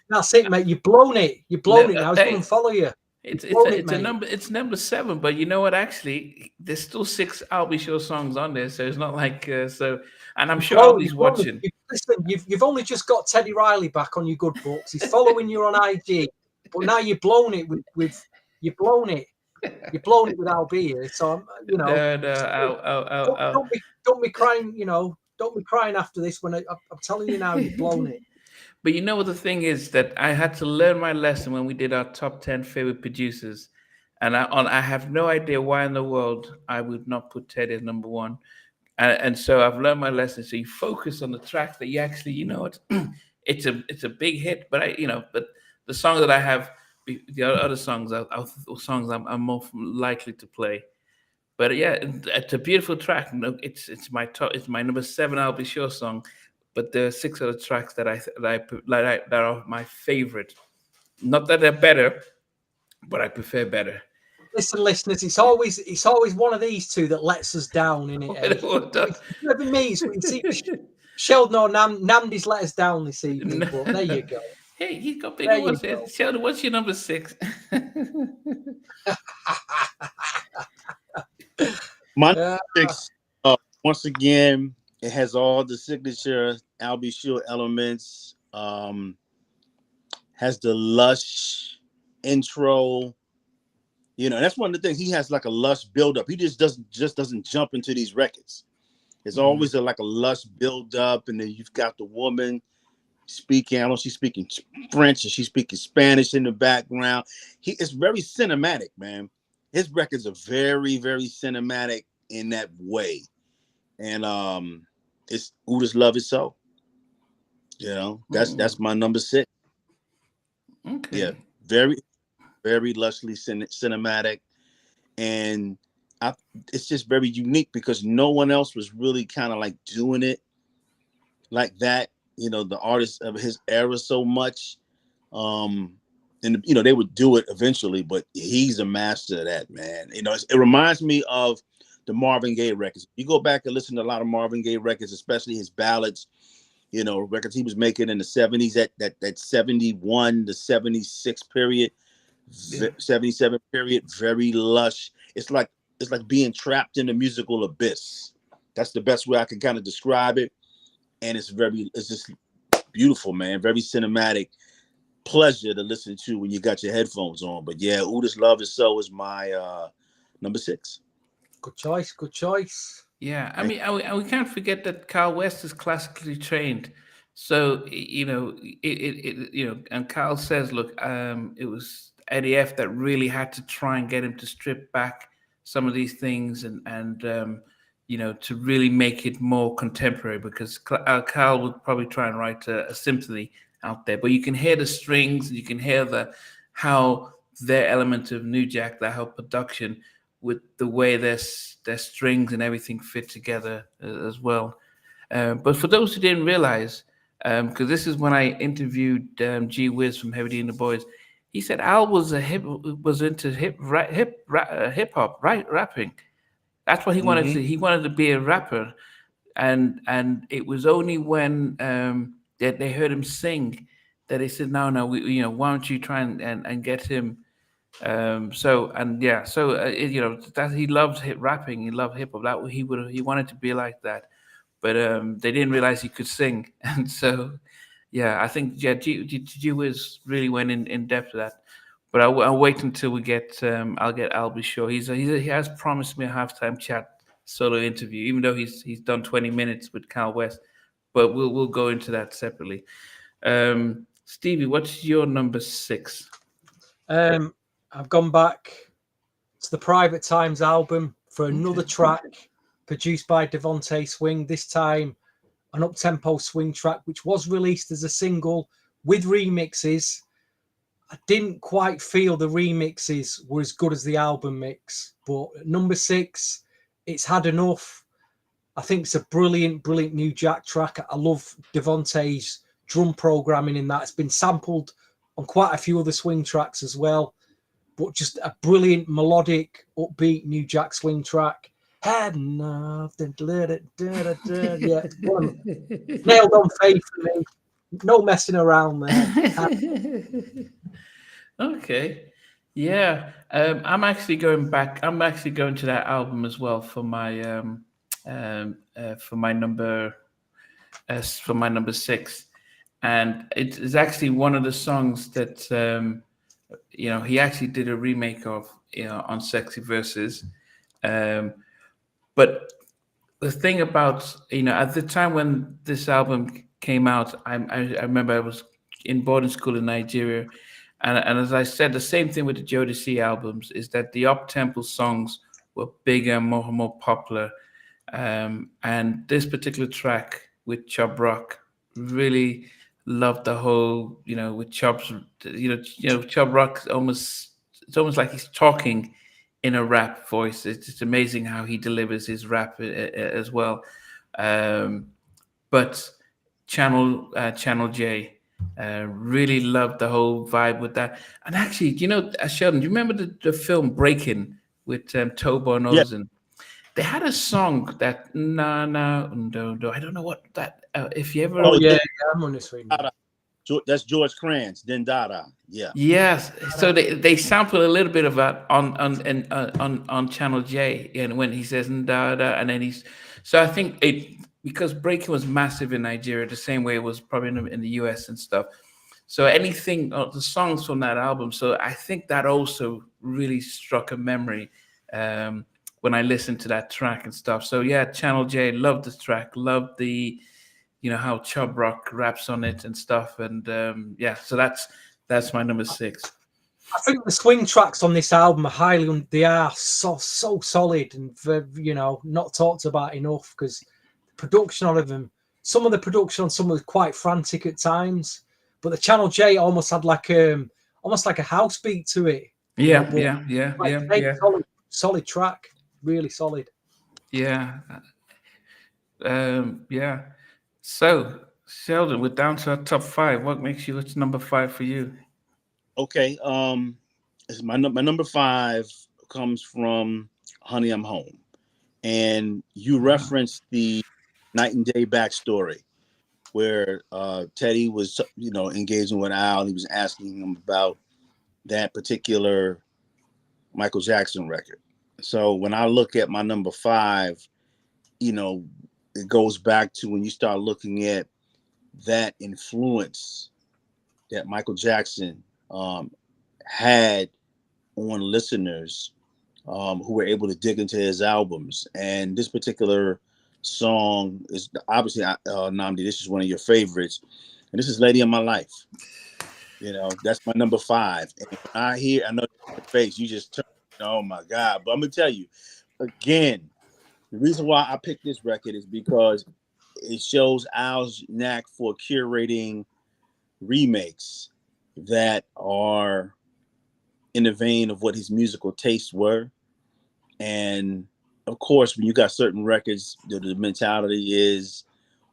That's it, mate. You've blown it. You've blown it now. He's going to Hey, follow you. it's You've blown it, it's a mate. number. It's number 7. But you know what? Actually, there's still 6 I'll Be Sure songs on there, so it's not like so. And I'm You've sure blown, Albie's you've blown it. watching. Listen, you've only just got Teddy Riley back on your good books. He's following you on IG, but now you've blown it with you've blown it. You've blown it with Albie here. So No, no, don't be crying. Don't be crying after this. When I'm telling you now, you've blown it. But you know what the thing is that I had to learn my lesson when we did our top 10 favorite producers, and I have no idea why in the world I would not put Teddy as number 1, and so I've learned my lesson. So you focus on the tracks that you actually, it's a big hit, but but the song that I have, the other songs are songs I'm more likely to play. But yeah, it's a beautiful track. No, it's my top. It's my number 7. I'll Be Sure song. But there are 6 other tracks that are my favorite. Not that they're better, but I prefer better. Listen, listeners, it's always one of these two that lets us down in it. Never me. See, Sheldon or Namdi's let us down this evening. But there you go. Hey, he's got bigger ones. Sheldon, what's your number 6? My number 6, once again, it has all the signature I'll Be Sure elements. Has the lush intro. That's one of the things. He has like a lush buildup. He just doesn't jump into these records. It's always like a lush buildup, and then you've got the woman speaking. I don't know, she's speaking French and she's speaking Spanish in the background. It's very cinematic, man. His records are very, very cinematic in that way. And it's Who Does Love Is So. That's my number 6. Okay. Yeah, very, very lushly cinematic, and it's just very unique because no one else was really kind of like doing it like that. The artists of his era so much, and they would do it eventually, but he's a master of that, man. It reminds me of the Marvin Gaye records. You go back and listen to a lot of Marvin Gaye records, especially his ballads. Records he was making in the 70s, that 71 to 76 period, 77 period, very lush. It's like being trapped in a musical abyss. That's the best way I can kind of describe it. And it's just beautiful, man. Very cinematic. Pleasure to listen to when you got your headphones on. But yeah, Who Does Love Is So is my number 6. Good choice. Yeah, I mean, and we can't forget that Carl West is classically trained, so and Carl says, look, it was Eddie F that really had to try and get him to strip back some of these things and to really make it more contemporary, because Carl would probably try and write a symphony out there, but you can hear the strings, and you can hear how their element of New Jack, that whole production, with the way their strings and everything fit together as well. But for those who didn't realize, because this is when I interviewed G Wiz from Heavy D and the Boys, he said Al was into hip hop, right, rapping. That's what he wanted to. He wanted to be a rapper, and it was only when that they heard him sing that they said, no, why don't you try and get him. That he loved rapping, he loved hip hop. That he wanted to be like that, but they didn't realize he could sing, and so I think G Wiz really went in depth to that. But I'll wait until we get. I'll be sure. He has promised me a halftime chat solo interview, even though he's done 20 minutes with Cal West. But we'll go into that separately. Stevie, what's your number 6? I've gone back to the Private Times album for another track produced by Devontae Swing, this time an up-tempo swing track, which was released as a single with remixes. I didn't quite feel the remixes were as good as the album mix, but at number 6, it's had enough. I think it's a brilliant New Jack track. I love Devontae's drum programming in that. It's been sampled on quite a few other swing tracks as well, but just a brilliant melodic, upbeat New Jack swing track. Had enough. Yeah, nailed on faith for me. No messing around there. Okay. Yeah. I'm actually going back. I'm actually going to that album as well for my number six, and it is actually one of the songs that he actually did a remake of on Sexy Verses, but the thing about at the time when this album came out, I remember I was in boarding school in Nigeria, and as I said, the same thing with the Jodeci albums is that the up tempo songs were bigger, more popular, and this particular track with Chub Rock really loved the whole with Chub's Chub Rock almost it's almost like he's talking in a rap voice. It's just amazing how he delivers his rap as well. But Channel J really loved the whole vibe with that. And actually, Sheldon, do you remember the film Breaking with Tobo and Yeah. Ozen? They had a song that na na undo. I don't know what that. If you ever. Oh yeah, I'm on this one. That's George Kranz, then Dada. Yeah. Yes. So they sample a little bit of that on Channel J, and when he says Dada, and then he's. So I think because breaking was massive in Nigeria, the same way it was probably in the US and stuff. So anything, the songs from that album. So I think that also really struck a memory when I listened to that track and stuff. So yeah, Channel J, loved this track, loved the how Chub Rock raps on it and stuff, and so that's my number six. I think the swing tracks on this album are they are so solid and not talked about enough, because the production on them, some of the production on some was quite frantic at times, but the Channel J almost had almost like a house beat to it. Yeah. Solid track, really solid. Yeah. Yeah. So, Sheldon, we're down to our top five. What makes you? What's number five for you? Okay. My number five comes from "Honey, I'm Home," and you referenced the Night and Day backstory, where Teddy was, engaging with Al. He was asking him about that particular Michael Jackson record. So when I look at my number five, it goes back to when you start looking at that influence that Michael Jackson had on listeners who were able to dig into his albums. And this particular song is obviously, Namdi, this is one of your favorites. And this is Lady of My Life. That's my number five. And when I know your face, you just turn, oh my God. But I'm going to tell you, again, the reason why I picked this record is because it shows Al's knack for curating remakes that are in the vein of what his musical tastes were. And of course, when you got certain records, the mentality is,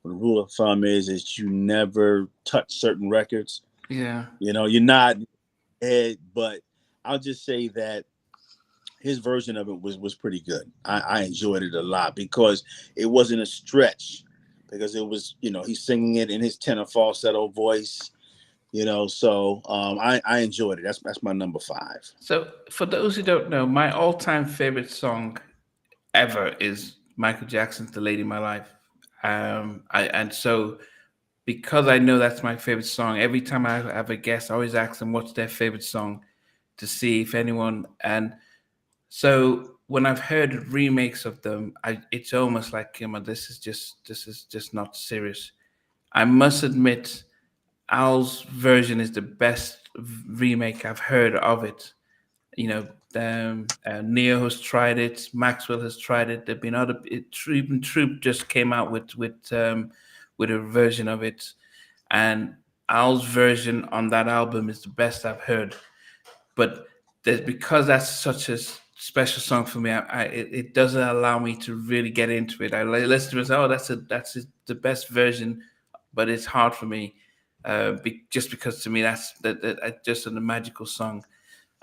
the rule of thumb is you never touch certain records. Yeah. You're not head, but I'll just say that his version of it was pretty good. I enjoyed it a lot because it wasn't a stretch, because it was, he's singing it in his tenor falsetto voice, so I enjoyed it. That's my number five. So for those who don't know, my all-time favorite song ever is Michael Jackson's "The Lady of My Life." And so because I know that's my favorite song, every time I have a guest, I always ask them what's their favorite song to see if anyone. And so when I've heard remakes of them, it's almost like this is just not serious. I must admit, Al's version is the best remake I've heard of it. Neo has tried it, Maxwell has tried it. There've been other. Even Troop just came out with a version of it, and Al's version on that album is the best I've heard. But because that's such special song for me. It doesn't allow me to really get into it. I listen to it and say, oh, the best version, but it's hard for me, just because to me that's just a magical song.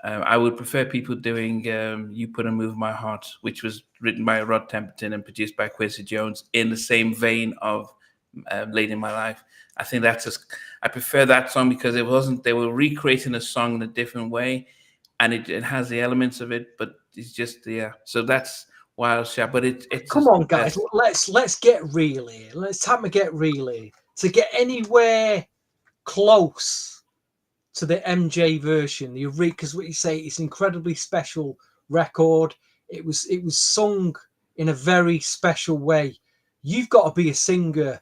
I would prefer people doing "You Put a Move My Heart," which was written by Rod Temperton and produced by Quincy Jones, in the same vein of "Late in My Life." I think I prefer that song because it wasn't. They were recreating a song in a different way, and it has the elements of it, but it's just So that's Wild Shot. But it's come just on, guys. Let's get real here. Let's time to get real here. To get anywhere close to the MJ version, because what you say, it's an incredibly special record. It was sung in a very special way. You've got to be a singer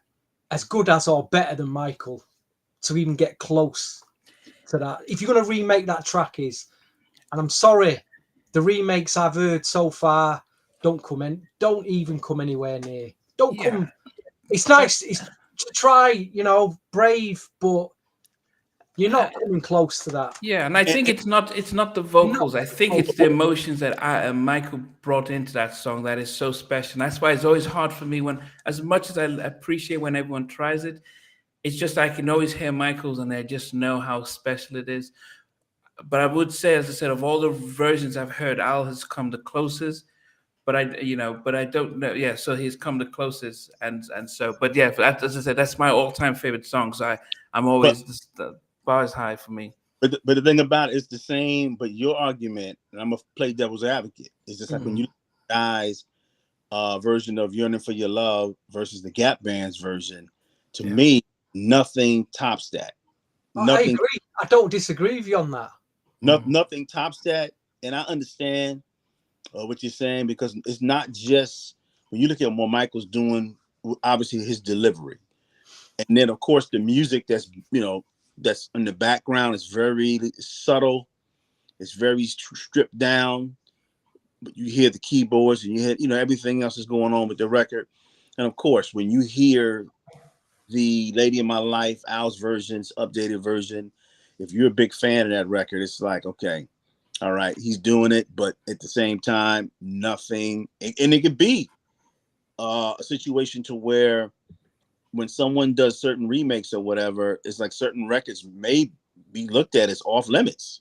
as good as or better than Michael to even get close to that. If you're going to remake that track, and I'm sorry, the remakes I've heard so far don't even come anywhere near. Don't come. It's nice. It's to try, brave, but you're not coming close to that. Yeah, and I think it's not the vocals. I think it's the emotions that Michael brought into that song that is so special. And that's why it's always hard for me as much as I appreciate when everyone tries it, it's just I can always hear Michael's and I just know how special it is. But I would say, as I said, of all the versions I've heard, Al has come the closest. But I don't know. Yeah, so he's come the closest, and so. But yeah, as I said, that's my all-time favorite song. So I'm always the bar is high for me. But the thing about it is the same. But your argument, and I'm gonna play devil's advocate, is just like when you guys version of "Yearning for Your Love" versus the Gap Band's version. To me, nothing tops that. I agree. I don't disagree with you on that. Nothing tops that, and I understand what you're saying, because it's not just when you look at what Michael's doing, obviously his delivery, and then of course the music that's in the background is very subtle, it's very stripped down, but you hear the keyboards and you hear everything else is going on with the record. And of course when you hear the Lady in My Life, Al's version's updated version, if you're a big fan of that record, it's like, okay, all right, he's doing it, but at the same time, nothing. And it could be a situation to where when someone does certain remakes or whatever, it's like certain records may be looked at as off limits.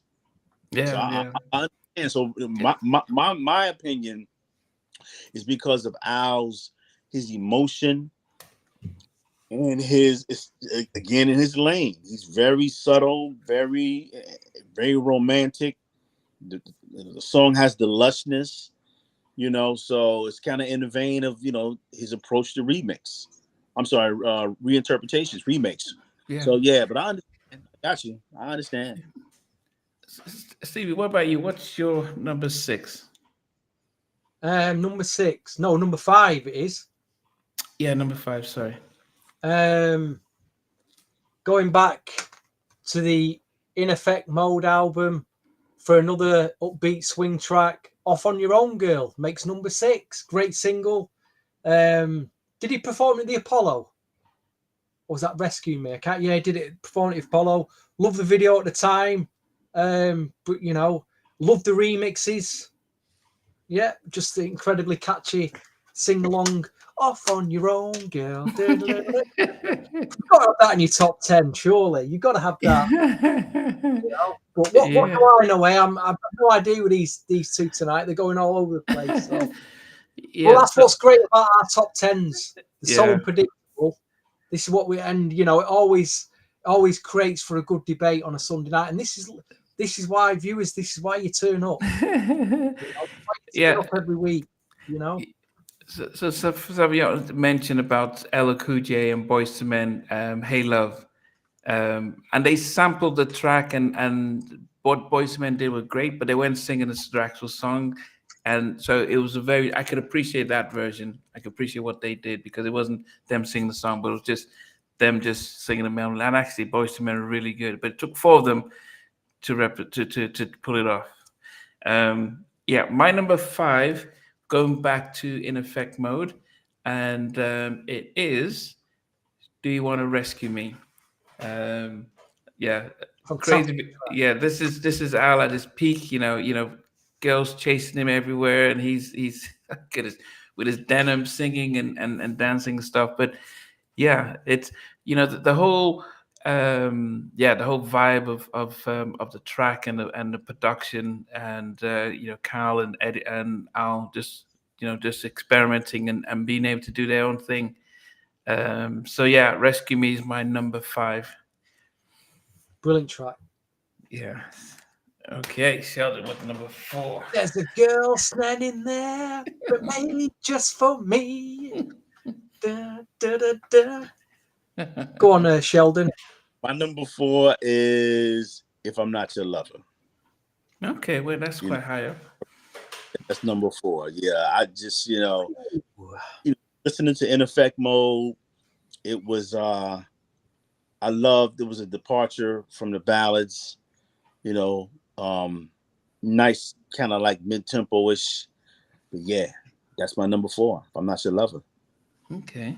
Yeah, so yeah. I understand. So my opinion is because of his emotion and his again in his lane. He's very subtle, very romantic. The song has the lushedness, so it's kind of in the vein of his approach to remix. I'm sorry, reinterpretations, remakes. Yeah. So yeah, but I understand. I got you. I understand. Stevie, what about you? What's your number 6? Number 6. No, number 5 it is. Yeah, number 5. Sorry. Going back to the In Effect Mode album for another upbeat swing track, Off on Your Own Girl makes number 6. Great single. Did he perform at the Apollo? Or was that Rescue Me? Yeah, he did it, perform at Apollo. Love the video at the time. But love the remixes. Yeah, just incredibly catchy sing along. Off on Your Own Girl. You've got to have that in your top 10, surely. You've got to have that. But what do I know? I've no idea with these two tonight. They're going all over the place. So. Well, that's what's great about our top 10s. They're so unpredictable. This is what it always creates for a good debate on a Sunday night. And this is why viewers, this is why you turn up. Turn up every week, So you mentioned about Ella Cool J and Boyz II Men, Hey Love. And they sampled the track, and what Boyz II Men did was great, but they weren't singing the actual song. And so it was I could appreciate that version. I could appreciate what they did because it wasn't them singing the song, but it was just them just singing the melody. And actually, Boyz II Men were really good, but it took 4 of them to pull it off. My number 5, going back to In Effect Mode, and it is Do You Want to Rescue Me? Crazy. Yeah, this is Al at his peak. girls chasing him everywhere, and he's with his denim singing and dancing and stuff. But yeah, it's the whole the whole vibe of the track and the production, and Carl and Eddie and Al just experimenting and being able to do their own thing. So yeah, Rescue Me is my number 5. Brilliant track. Yeah. Okay, Sheldon, what's number 4? There's a girl standing there, but made just for me. Da, da, da, da. Go on, Sheldon. My number 4 is If I'm Not Your Lover. Okay, well, that's quite high up. That's number 4. Yeah, I just, listening to In Effect Mode, it was, I loved, it was a departure from the ballads, nice, kind of like mid-tempo-ish. But yeah, that's my number 4, If I'm Not Your Lover. Okay.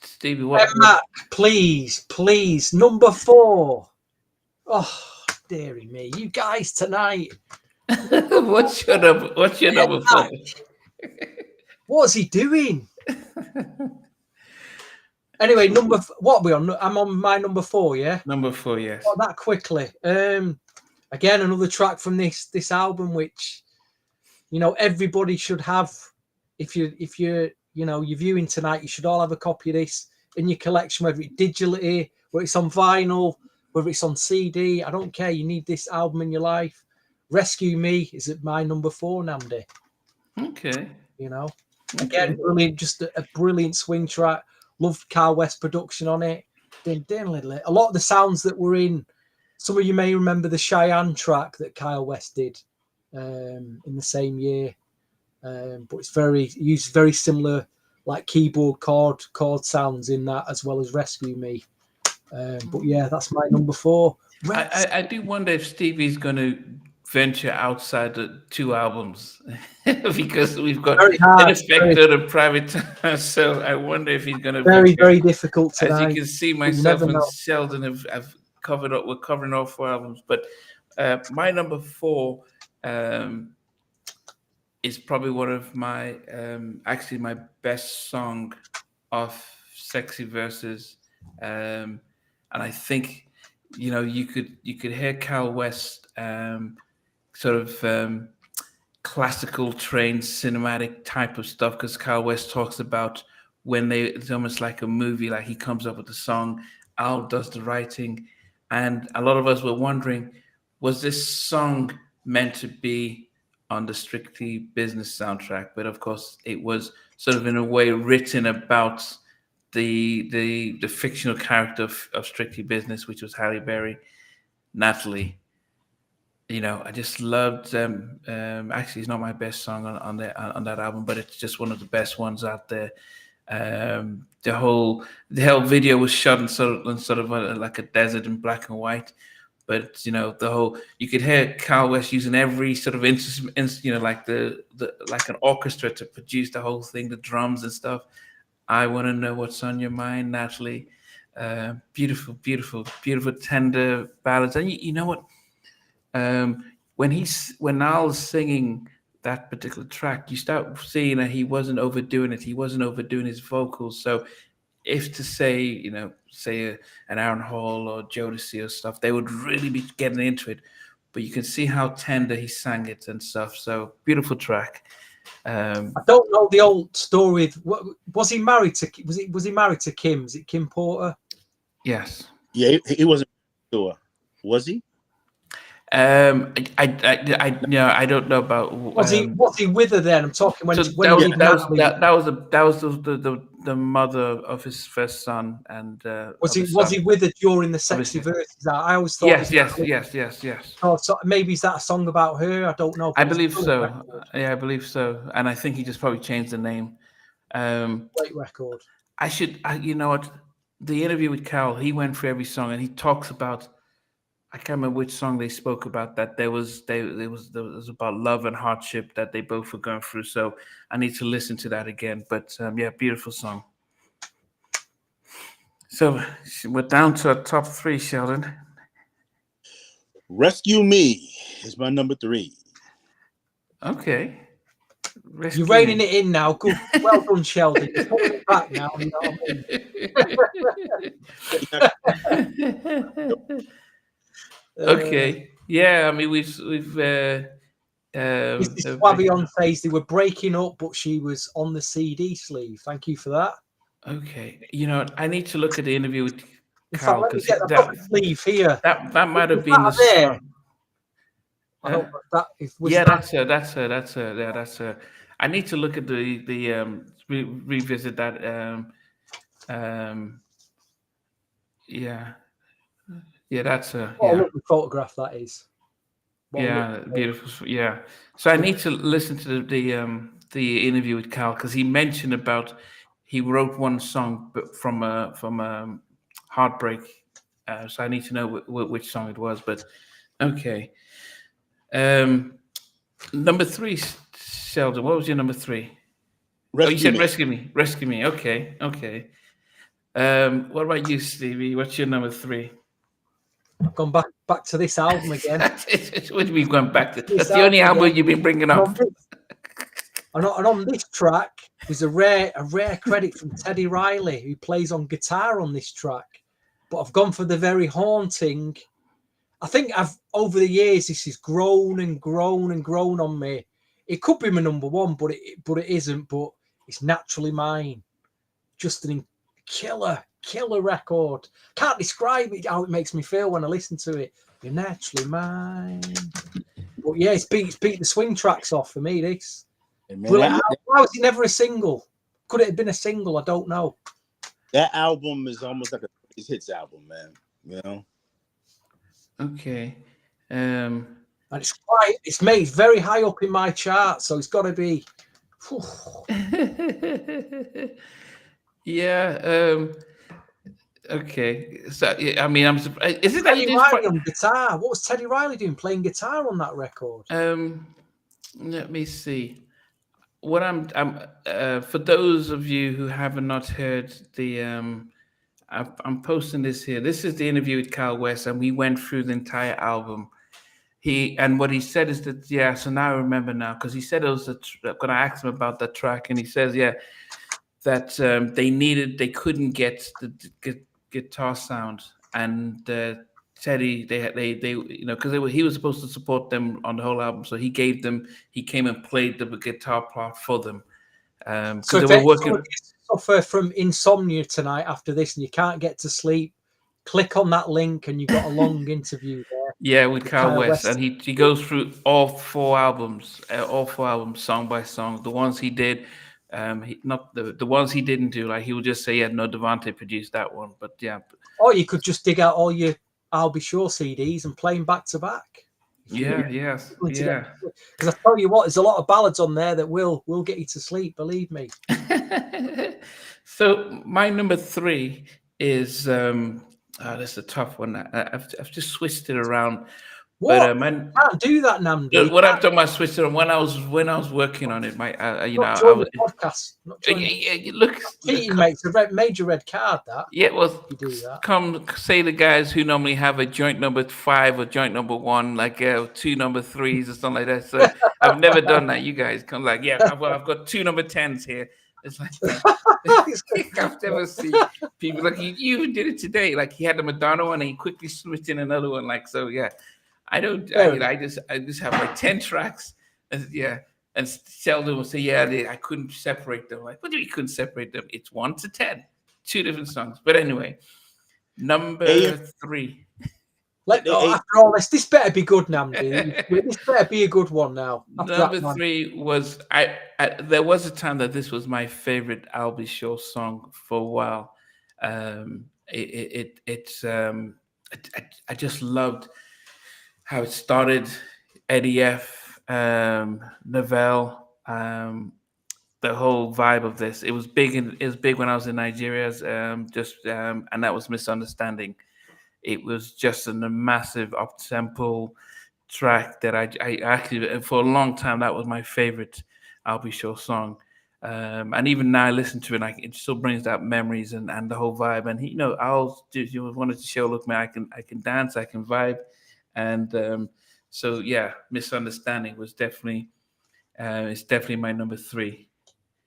Stevie, Matt, please, number 4. Oh, dearie me, you guys tonight. What's your number 4? What's he doing? Anyway, what are we on? I'm on my number 4, yeah? Number 4, yes. Not that quickly. Again, another track from this album, which everybody should have. If you're viewing tonight, you should all have a copy of this in your collection, whether it's digitally, whether it's on vinyl, whether it's on CD. I don't care. You need this album in your life. Rescue Me is at my number 4, Namdi. Okay. Again, brilliant, just a brilliant swing track. Loved Carl West production on it. A lot of the sounds that were in, some of you may remember the Cheyenne track that Kyle West did in the same year. But it's used very similar, like keyboard chord sounds in that, as well as Rescue Me. But yeah, that's my number 4. I do wonder if Stevie's going to venture outside the 2 albums because we've got In Effect and Private Time. So I wonder if he's going to very difficult tonight. As you can see, myself and Sheldon have covered up. We're covering all 4 albums, but my number 4 is probably one of my actually my best song of Sexy Verses, and I think you could hear Kyle West sort of classical trained cinematic type of stuff, because Kyle West talks about when it's almost like a movie, like he comes up with the song, Al does the writing, and a lot of us were wondering, was this song meant to be on the Strictly Business soundtrack? But of course it was sort of in a way written about the fictional character of Strictly Business, which was Halle Berry, Natalie. I just loved actually it's not my best song on that album, but it's just one of the best ones out there. The whole video was shot in sort of like a desert in black and white, but the whole, you could hear Kyle West using every sort of instrument, like the like an orchestra to produce the whole thing, the drums and stuff. I Want to Know What's on Your Mind, Natalie. Beautiful tender ballads. And you know what, when Al's singing that particular track, you start seeing that he wasn't overdoing it. He wasn't overdoing his vocals. So if to say, say an Aaron Hall or Jodeci or stuff, they would really be getting into it. But you can see how tender he sang it and stuff. So beautiful track. I don't know the old story. Was he married to? Was he married to Kim? Is it Kim Porter? Yes. Yeah, he wasn't sure. Was he? I don't know about. Was he with her then? I'm talking when. So when that was the mother of his first son, and was he with her during the Sexy Verses? I always thought. Yes. Oh, so maybe is that a song about her? I don't know. I believe so. Record. Yeah, I believe so, and I think he just probably changed the name. Great record. You know what? The interview with Carl, he went through every song, and he talks about. I can't remember which song they spoke about, that there was about love and hardship that they both were going through. So I need to listen to that again. But yeah, beautiful song. So we're down to our top 3, Sheldon. Rescue Me is my number 3. Okay. You're reining it in now. Good. Well done, Sheldon. You're pulling it back now. You know what I mean? Okay. Yeah, I mean we've This is Beyonce's. They were breaking up, but she was on the CD sleeve. Thank you for that. okay. You know, I need to look at the interview with In fact, Carl let me because get the sleeve here. that might have Is been that the there? song. I don't know if that was Yeah, that. that's her. Yeah, that's her. I need to look at revisit that. Um, yeah, yeah, that's her. What a Yeah, lovely photograph that is. yeah, beautiful. Yeah. So I need to listen to the interview with Carl because he mentioned about he wrote one song from Heartbreak. So I need to know which song it was. But okay. Um, number three, Sheldon. What was your number three? Oh, you Rescue said Me. Rescue Me. Rescue Me. Okay. Okay. What about you, Stevie? What's your number three? I've gone back to this album again. What have we gone back to? This That's the only album again. you've been bringing up. And on this track, there's a rare credit from Teddy Riley, who plays on guitar on this track. But I've gone for the very haunting. I think over the years this has grown and grown and grown on me. It could be my number one, but it isn't. But it's Naturally Mine. Just an killer record. Can't describe it, how it makes me feel when I listen to it. You're naturally mine. But yeah, it's beat the swing tracks off for me. This. Man, Why was it never a single? Could it have been a single? I don't know. That album is almost like a hits album, man. You know. Okay. And it's made very high up in my chart, so it's got to be. Yeah. Okay. So I mean, I'm surprised. Is it that you Teddy Riley on guitar? What was Teddy Riley doing playing guitar on that record? Let me see. What I'm for those of you who have not heard the I'm posting this here. This is the interview with Kyle West, and we went through the entire album. What he said is that so now I remember now because he said it was when I asked him about that track, and he says that they couldn't get the guitar sound, and Teddy they because he was supposed to support them on the whole album, so he came and played the guitar part for them because they were working. If you suffer from insomnia tonight after this and you can't get to sleep, click on that link and you've got a long interview there. Yeah, with Kyle West, and he goes through all four albums, song by song. The ones he did, not the ones he didn't do. Like he would just say, "Yeah, no, Devante produced that one." But yeah, or you could just dig out all your I'll Be Sure CDs and play them back to back. Yeah, yes, yeah. Because I tell you what, there's a lot of ballads on there that will get you to sleep. Believe me. So my number three is that's a tough one. I've just switched it around. What? But can't do that, Namdi. What I'm talking about switched it on when I was working on it. My the podcast. Look, cheating, mate. It's a major red card. That you do that. Come say the guys who normally have a joint number 5 or joint number 1, like 2 number 3s or something like that. So I've never done that. You guys come like, I've got 2 number 10s here. It's like I've never seen people like you did it today. Like he had the Madonna one and he quickly switched in another one. Like so, yeah. I don't. I just have like 10 tracks. And Sheldon will say, I couldn't separate them. Like, what do you couldn't separate them? It's 1 to 10, 2 different songs. But anyway, number 3. After all this better be good, Namdi. This better be a good one now. Number 3 was there was a time that this was my favorite I'll Be Sure song for a while. I just loved how it started. Eddie F, Novell, the whole vibe of this. It was big. It was big when I was in Nigeria. And that was Misunderstanding. It was just a massive up-tempo track that I actually, for a long time, that was my favorite I'll Be Sure song. And even now I listen to it, it still brings back memories and the whole vibe. And you wanted to show, look, man, I can dance, I can vibe. And so yeah, Misunderstanding was definitely It's definitely my number 3.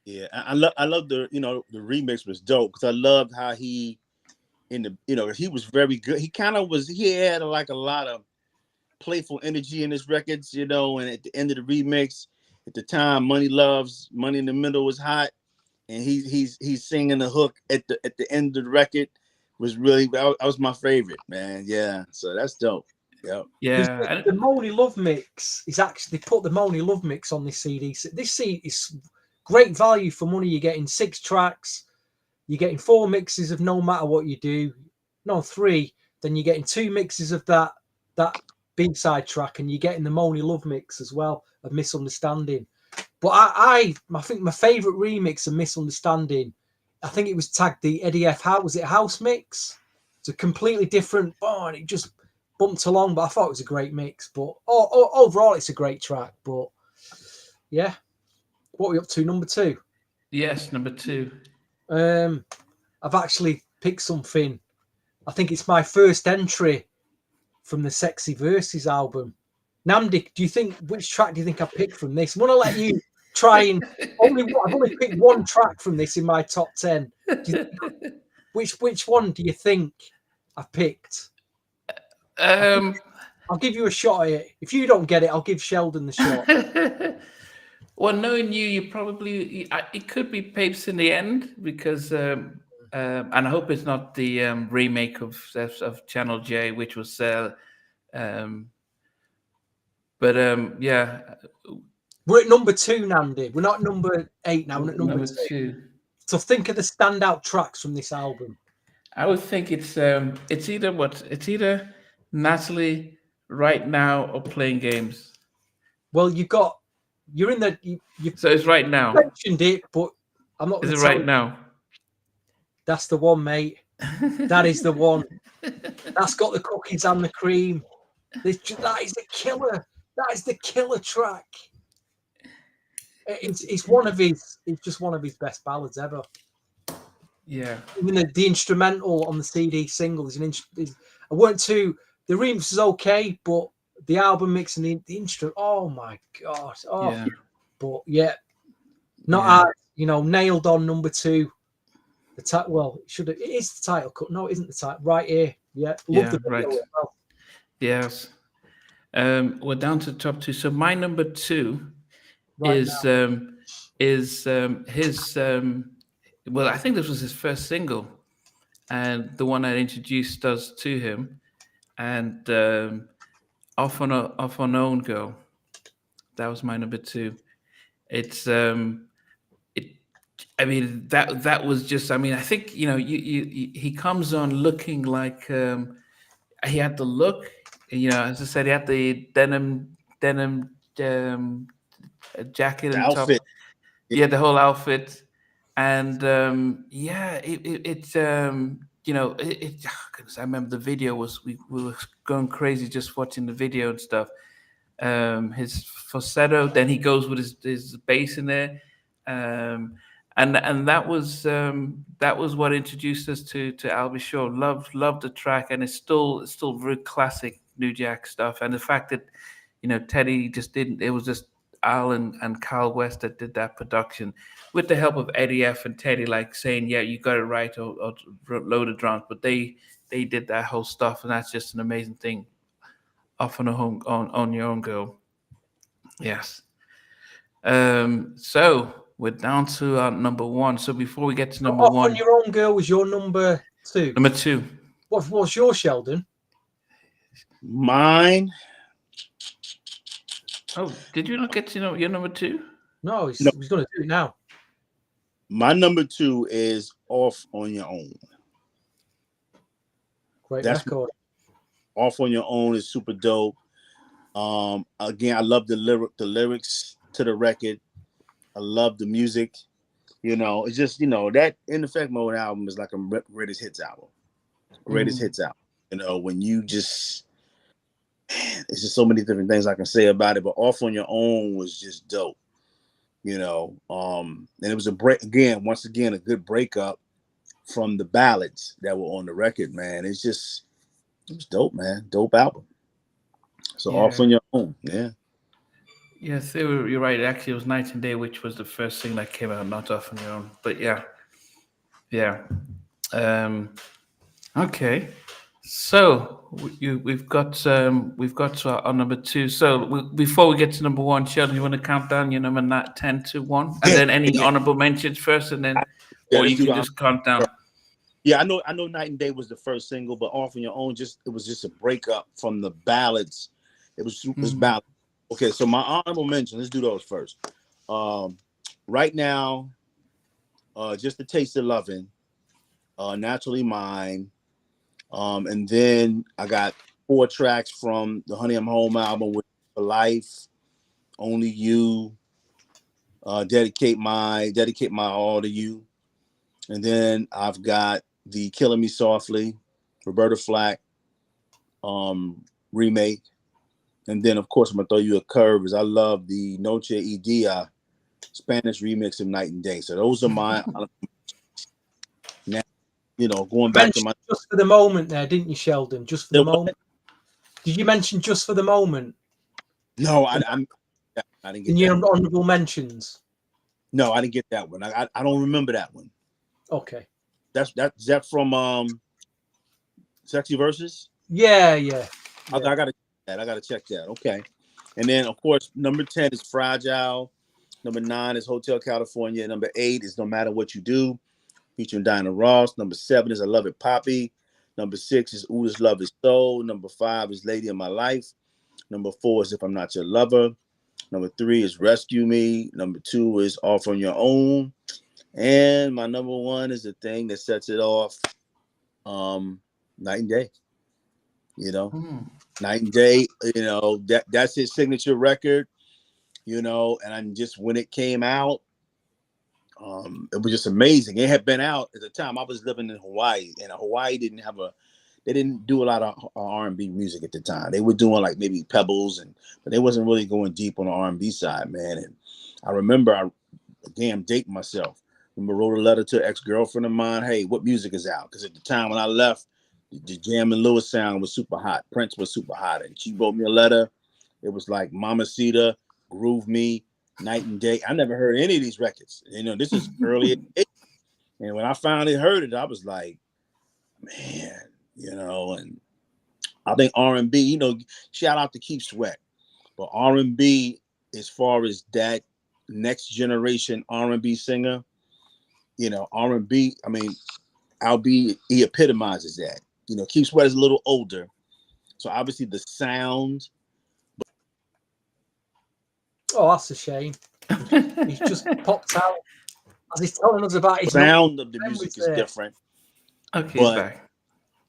Yeah, I love the the remix was dope because I loved how he he was very good. He had like a lot of playful energy in his records, and at the end of the remix, at the time, Money in the Middle was hot, and he's singing the hook at the end of the record was really that was my favorite, man. Yeah, so that's dope. Yep. Yeah. The Money Love mix is actually, they put the Money Love mix on this CD. So this CD is great value for money. You're getting 6 tracks, you're getting 4 mixes of No Matter What You Do, no 3. Then you're getting 2 mixes of that B-side track, and you're getting the Money Love mix as well of Misunderstanding. But I think my favorite remix of Misunderstanding, I think it was tagged the Eddie F. House. Was it House mix? It's a completely different. And it just bumped along, but I thought it was a great mix. But overall, it's a great track. But yeah, what are we up to? Number 2. Yes, number 2. I've actually picked something. I think it's my first entry from the Sexy Verses album. Namdi, which track do you think I picked from this? I want to let you try and I've only picked 1 track from this in my top 10. Which one do you think I picked? I'll give you a shot at it. If you don't get it, I'll give Sheldon the shot. Well, knowing you probably it could be Papes in the End because and I hope it's not the remake of Channel J, which was but yeah. We're at number 2, Nandi. We're not number 8 now. We're at number 2. So think of the standout tracks from this album. I would think it's either Natalie, Right Now, or Playing Games. Well, you're in the. So it's Right Now. Mentioned it, but I'm not. Is it Right Now? That's the one, mate. That is the one. That's got the cookies and the cream. That is the killer. That is the killer track. It's one of his. It's just one of his best ballads ever. Yeah. Even the instrumental on the CD single is I weren't too. The remix is okay, but the album mix and the instrument. Oh my god. Oh. Yeah. But yeah, not nailed on number 2. It is the title cut. No, it isn't the title. Right here. Yeah. Love the video as well. Yes. We're down to the top 2. So my number 2 is his well, I think this was his first single, and the one I introduced us to him, and off on Own Girl. That was my number 2. It's I mean that was just. I mean, I think he comes on looking like he had the look. As I said, he had the denim jacket and top. Yeah, the whole outfit, and goodness, I remember the video was we were going crazy just watching the video and stuff. His falsetto, then he goes with his bass in there, and that was what introduced us to Al B. Shaw. Loved the track, and it's still very classic New Jack stuff. And the fact that Teddy just didn't, it was just Al and Carl West that did that production with the help of Eddie F and Teddy, like saying, yeah, you got it right, or load of drums, but they did that whole stuff, and that's just an amazing thing. Off on Your Own Girl. Yes. So we're down to number 1. So before we get to number 1, On Your Own Girl was your number 2. Number 2. What's your, Sheldon? Mine. Oh, did you not get to know your number 2? No, he's going to do it now. My number 2 is Off on Your Own. Great record. Off on Your Own is super dope. Again, I love the lyrics to the record. I love the music. It's just that In Effect Mode album is like a greatest hits album. Hits album. When you just, man, it's just so many different things I can say about it. But Off on Your Own was just dope. And it was once again a good breakup from the ballads that were on the record. Man, it was dope, man. Dope album. So Off on Your Own, yeah. Yes, you're right. Actually, it was Night and Day, which was the first thing that came out, not Off on Your Own. But yeah, yeah. Um, okay. So we've got to our number two. So before we get to number one, Sheldon, you want to count down your number 10 to 1, and Yeah, then any yeah, honorable mentions first, and then, yeah. or Let's you do can the just count down. Yeah, I know Night and Day was the first single, but Off on Your Own it was just a breakup from the ballads. It was ballad. Okay, so my honorable mention, let's do those first. Right Now, Just a Taste of Loving, Naturally Mine, and then I got 4 tracks from the Honey I'm Home album with Life, Only You, dedicate my all to you. And then I've got the Killing Me Softly, Roberta Flack remake. And then, of course, I'm going to throw you a curve because I love the Noche y Dia Spanish remix of Night and Day. So those are my, now, going back to my. Just for the moment there, didn't you, Sheldon? Just for the moment. Did you mention Just for the Moment? No, I didn't get in that. your honorable mentions? No, I didn't get that one. I don't remember that one. Okay. Is that from Sexy Verses? Yeah. I gotta check that. Okay. And then of course number 10 is Fragile. Number 9 is Hotel California. Number 8 is No Matter What You Do, featuring Diana Ross. Number 7 is I Love It Poppy. Number 6 is Ooh This Love Is Soul. Number 5 is Lady of My Life. Number 4 is If I'm Not Your Lover. Number 3 is Rescue Me. Number 2 is Off on Your Own. And my number 1 is the thing that sets it off, Night and Day. Night and Day, that's his signature record, and I'm just, when it came out, it was just amazing. It had been out at the time. I was living in Hawaii, and Hawaii they didn't do a lot of R&B music at the time. They were doing like maybe Pebbles, but they wasn't really going deep on the R&B side, man. And I remember, I'm dating myself. I wrote a letter to an ex-girlfriend of mine. Hey, what music is out? Because at the time when I left, the Jam and Lewis sound was super hot. Prince was super hot. And she wrote me a letter. It was like Mamacita, Groove Me, Night and Day. I never heard any of these records. This is early. And when I finally heard it, I was like, man, and I think R&B, shout out to Keith Sweat. But R&B, as far as that next generation R&B singer, R&B, I mean, he epitomizes that. Keith Sweat is a little older, so obviously the sound. Oh, that's a shame. He's just popped out as he's telling us about his sound of the music is different. Okay, but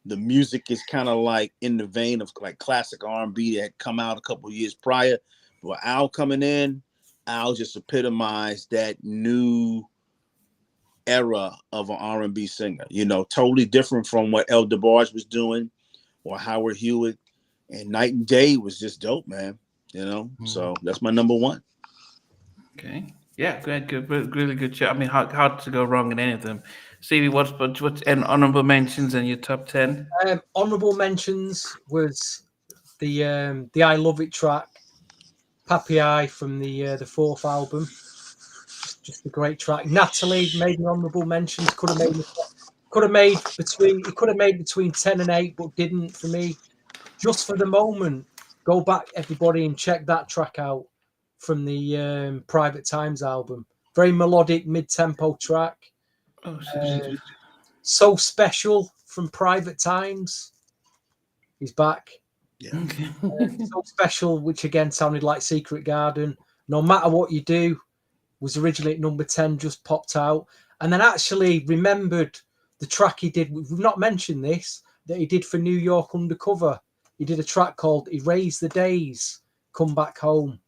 the music is kind of like in the vein of like classic R&B that had come out a couple of years prior. But Al coming in, Al just epitomized that new era of an R&B singer, totally different from what El DeBarge was doing or Howard Hewitt. And Night and Day was just dope, man. So that's my number 1. Okay. Yeah, good, really good show. I mean, hard to go wrong in any of them. Stevie, what's and honorable mentions in your top 10? Honorable mentions was the I Love It track, Papi I from the 4th album. Just a great track. Natalie made an honorable mentions. Could have made between 10 and 8, but didn't for me. Just for the moment, go back everybody and check that track out from the Private Times album. Very melodic, mid-tempo track. So Special from Private Times. He's back. Yeah. So Special, which again sounded like Secret Garden. No Matter What You Do was originally at number 10, just popped out. And then actually remembered the track he did. We've not mentioned this, that he did for New York Undercover. He did a track called Erase the Days, Come Back Home.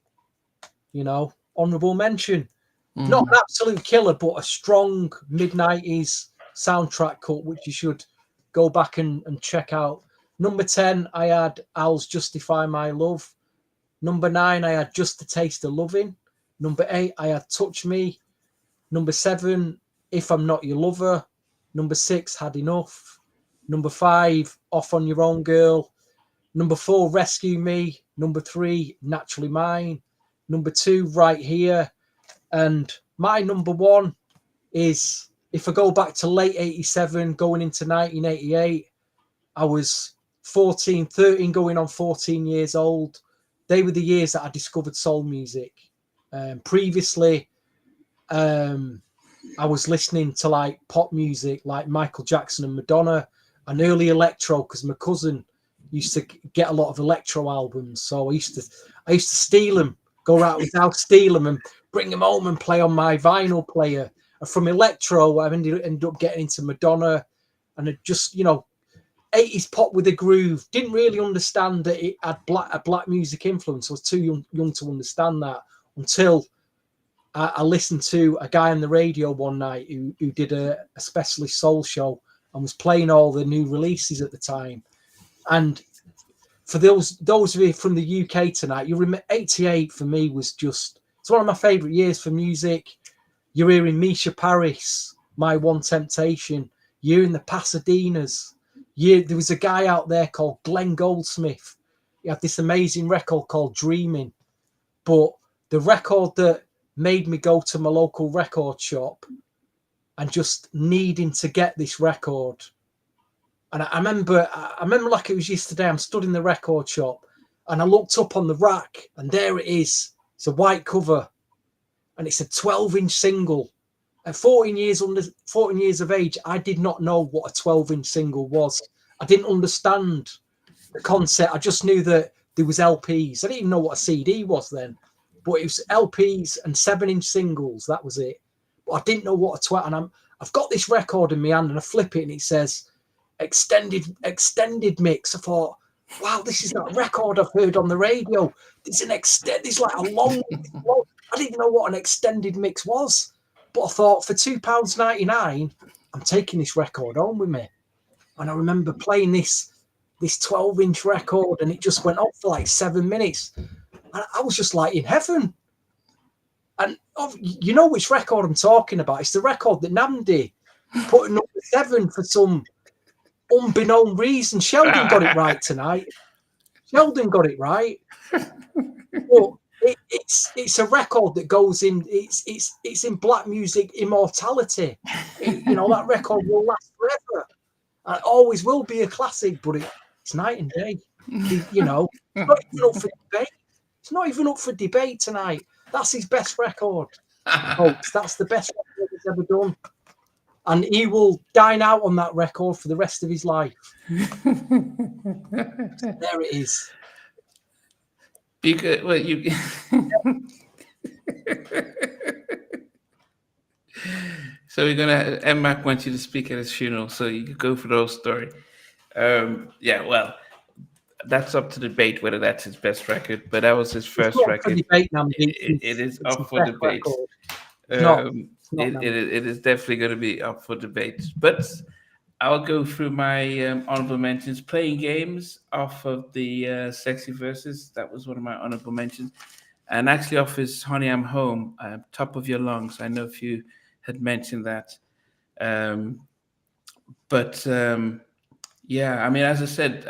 Honorable mention. Not an absolute killer, but a strong mid-90s soundtrack cut, which you should go back and check out. Number 10, I had Al's Justify My Love. Number 9, I had Just a Taste of Loving. Number 8, I had Touch Me. Number 7, If I'm Not Your Lover. Number 6, Had Enough. Number 5, Off on Your Own Girl. Number 4, Rescue Me. Number 3, Naturally Mine. number 2 right here, and my number 1 is, if I go back to late 87, going into 1988, I was 13 going on 14 years old. They were the years that I discovered soul music. Previously, I was listening to like pop music, like Michael Jackson and Madonna, and early electro, because my cousin used to get a lot of electro albums. So I used to steal them, go around his house, steal them, and bring them home and play on my vinyl player. And from electro, I ended up getting into Madonna, and it just, 80s pop with a groove. Didn't really understand that it had a black music influence. I was too young to understand that, until I listened to a guy on the radio one night who did a specialist soul show and was playing all the new releases at the time. And for those of you from the UK tonight, you remember 88 for me was just, it's one of my favorite years for music. You're hearing Misha Paris, My One Temptation. You're hearing the Pasadenas. There was a guy out there called Glenn Goldsmith. He had this amazing record called Dreaming. But the record that made me go to my local record shop and just needing to get this record. And I remember like it was yesterday, I'm stood in the record shop and I looked up on the rack and there it is. It's a white cover and it's a 12-inch single. At 14 years of age, I did not know what a 12-inch single was. I didn't understand the concept. I just knew that there was LPs. I didn't even know what a CD was then. But it was LPs and 7-inch singles. That was it. But I didn't know what a 12. And I've got this record in my hand, and I flip it, and it says extended mix. I thought, wow, this is that record I've heard on the radio. There's like a long. I didn't know what an extended mix was. But I thought, for £2.99, I'm taking this record home with me. And I remember playing this 12-inch record, and it just went on for like 7 minutes. And I was just like in heaven. And you know which record I'm talking about? It's the record that Namdi put at number 7 for some unbeknown reason. Sheldon got it right tonight. Sheldon got it right. But it's a record that goes in. It's in black music immortality. That record will last forever. And it always will be a classic. But it's night and day. Not even up for debate. It's not even up for debate tonight. That's his best record, folks. That's the best record he's ever done. And he will dine out on that record for the rest of his life. There it is. Because, well, So we're gonna. M-Mac wants you to speak at his funeral, so you could go for the whole story. Well, that's up to debate whether that's his best record, but that was his first record. Debate, it is up for debate. It is definitely going to be up for debate. But I'll go through my honorable mentions. Playing Games off of the Sexy Verses. That was one of my honorable mentions. And actually off his Honey, I'm Home, Top of Your Lungs. I know if you had mentioned that. Yeah, I mean, as I said,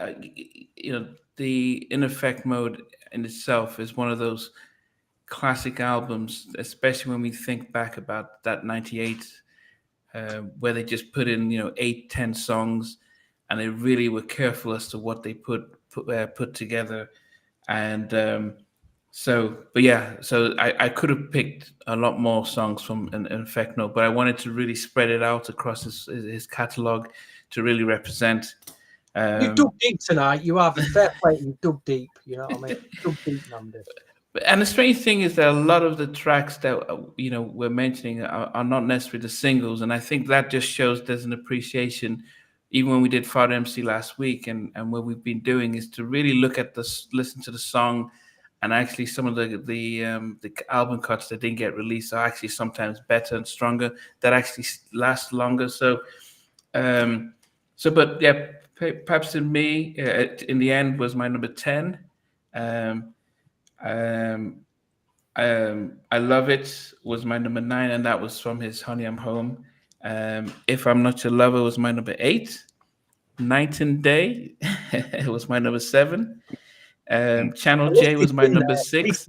the In Effect Mode in itself is one of those classic albums, especially when we think back about that 98, where they just put in 8-10 songs, and they really were careful as to what they put together. And so I could have picked a lot more songs from In Effect Mode, but I wanted to really spread it out across his catalog to really represent. You dug deep tonight. You have a fair play. You dug deep. You know what I mean? Dug deep, Namdi. And the strange thing is that a lot of the tracks that we're mentioning are not necessarily the singles, and I think that just shows there's an appreciation. Even when we did Father MC last week, and what we've been doing is to really listen to the song, and actually some of the album cuts that didn't get released are actually sometimes better and stronger. That actually last longer. But yeah. Perhaps in me, in the end, was my number 10. I Love It was my number 9, and that was from his Honey, I'm Home. If I'm Not Your Lover was my number 8. Night and Day it was my number 7. Channel J was my number 6.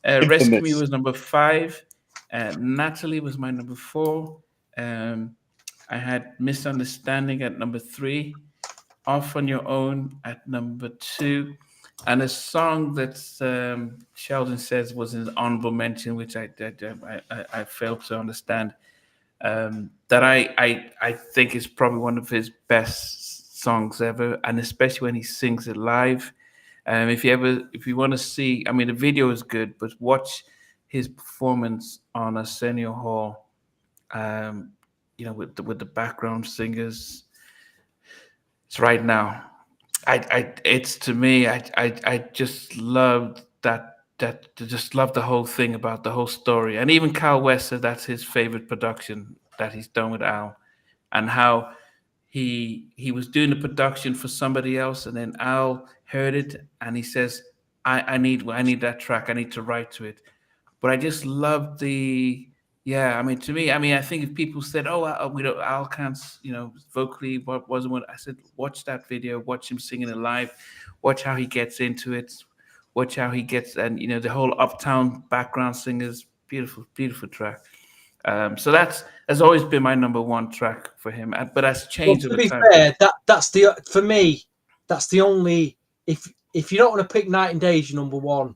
Rescue Me Infamous. was number 5. Natalie was my number 4. Um, I had Misunderstanding at number 3. Off on Your Own at number 2. And a song that Sheldon says was an honorable mention, which I failed to understand. That I think is probably one of his best songs ever, and especially when he sings it live. If you want to see, I mean, the video is good, but watch his performance on Arsenio Hall. Um, with the background singers. It's right now. It's to me. I just loved that. Just love the whole thing about the whole story, and even Kyle West said that's his favorite production that he's done with Al, and how he was doing the production for somebody else, and then Al heard it, and he says, I need that track. I need to write to it." But I just love the yeah. I mean, to me, I mean, I think if people said, "Oh, we don't, Al can't," vocally, what wasn't what I said. Watch that video. Watch him singing it live. Watch how he gets into it. Watch how he gets, and the whole uptown background singers. Beautiful, beautiful track. So that's has always been my number one track for him, but that's Well, changed to over be time. fair, that's the for me. That's the only if you don't want to pick Night and Day as your number one,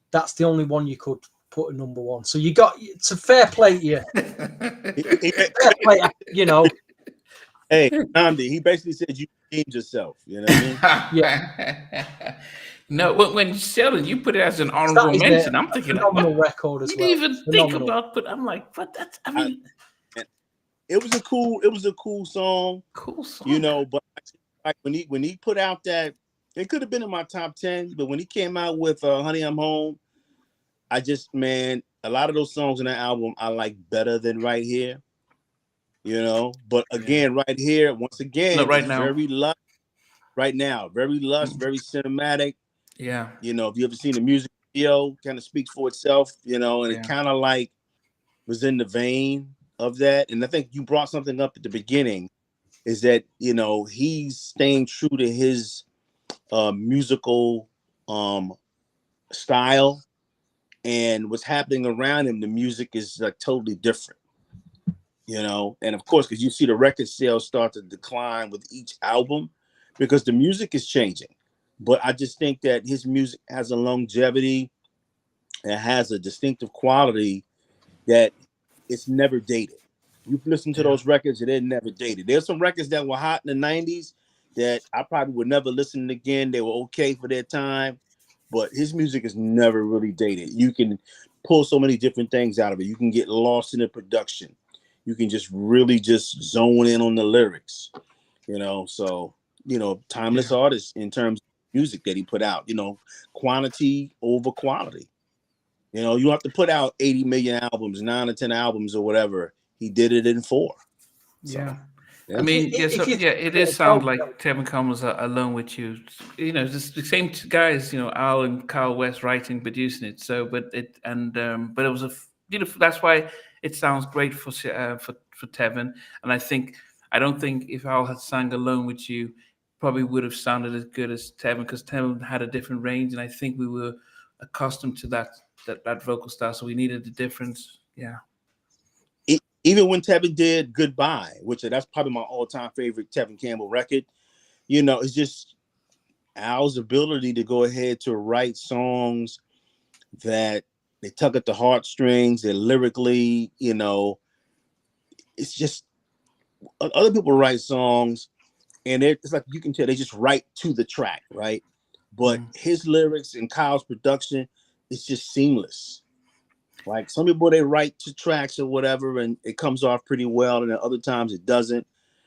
that's the only one you could put at number one. So you got it's a fair play to you. Fair play, Hey, Namdi, he basically said you redeemed yourself. You know what I mean? Yeah. No, when Sheldon, you put it as an That honorable is mention, a I'm thinking, like, phenomenal what? record as You well. didn't even think Phenomenal. about, but I'm like, but that's, I mean, It was a cool song, cool song. But like when he put out that, it could have been in my top 10, but when he came out with Honey I'm Home, I just, man, a lot of those songs in that album I like better than Right Here, But again, Right Here, once again, Not right is now. very lush right now, very lush, very cinematic. Yeah. If you ever seen the music video, kind of speaks for itself, and it kind of like was in the vein of that. And I think you brought something up at the beginning, is that he's staying true to his musical style, and what's happening around him, the music is like totally different, and of course, because you see the record sales start to decline with each album because the music is changing. But I just think that his music has a longevity, and has a distinctive quality that it's never dated. You've listened to those records, and they're never dated. There's some records that were hot in the 90s that I probably would never listen to again. They were okay for their time, but his music is never really dated. You can pull so many different things out of it. You can get lost in the production. You can just really just zone in on the lyrics, So, timeless artist in terms of music that he put out, quantity over quality. You don't have to put out 80 million albums, 9 or 10 albums or whatever. He did it in 4. So, Yeah. yeah. I mean, it is sound like Tevin Combs alone with you. Just the same two guys. Al and Kyle West writing, producing it. So, but it was a beautiful. That's why it sounds great for Tevin. And I don't think if Al had sang alone with you, probably would have sounded as good as Tevin, because Tevin had a different range, and I think we were accustomed to that vocal style, so we needed a difference. Yeah. Even when Tevin did Goodbye, which that's probably my all-time favorite Tevin Campbell record, it's just Al's ability to go ahead to write songs that they tug at the heartstrings. They're lyrically, it's just other people write songs, and it's like you can tell they just write to the track, right? But his lyrics and Kyle's production, it's just seamless. Like some people, they write to tracks or whatever, and it comes off pretty well, and then other times it doesn't.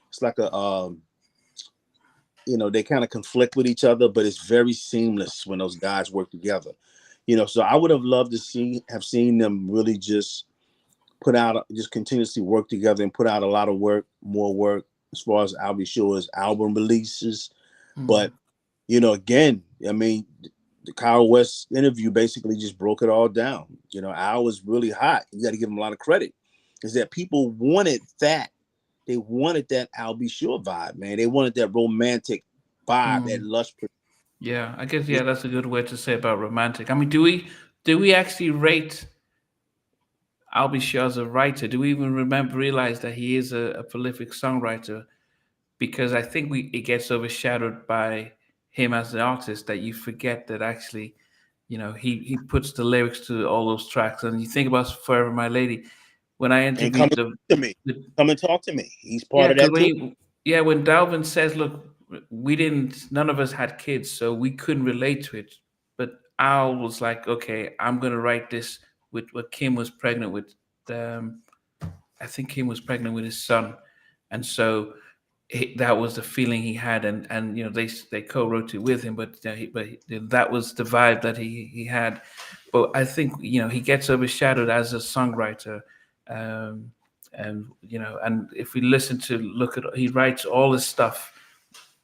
It's like they kind of conflict with each other, but it's very seamless when those guys work together. So I would have loved to have seen them really just continuously work together and put out a lot of more work as far as I'll be sure as album releases. But again, I mean, the Kyle West interview basically just broke it all down. Al was really hot. You got to give him a lot of credit. Is that people wanted that. They wanted that I'll Be Sure vibe, man. They wanted that romantic vibe, that lush. Yeah, I guess that's a good way to say about romantic. I mean, do we actually rate Albie Shaw as a writer? Do we even realize that he is a prolific songwriter? Because I think it gets overshadowed by him as an artist that you forget that actually, he puts the lyrics to all those tracks. And you think about Forever My Lady. When I And come interviewed to me, the come and talk to me. He's part yeah, of because that too. when Dalvin says, "Look, none of us had kids, so we couldn't relate to it," but Al was like, "Okay, I'm gonna write this with what Kim was pregnant with. Um, I think Kim was pregnant with his son, and so that was the feeling he had, and they co-wrote it with him, but that was the vibe that he had. But I think he gets overshadowed as a songwriter, um, and if we listen to look at he writes all his stuff,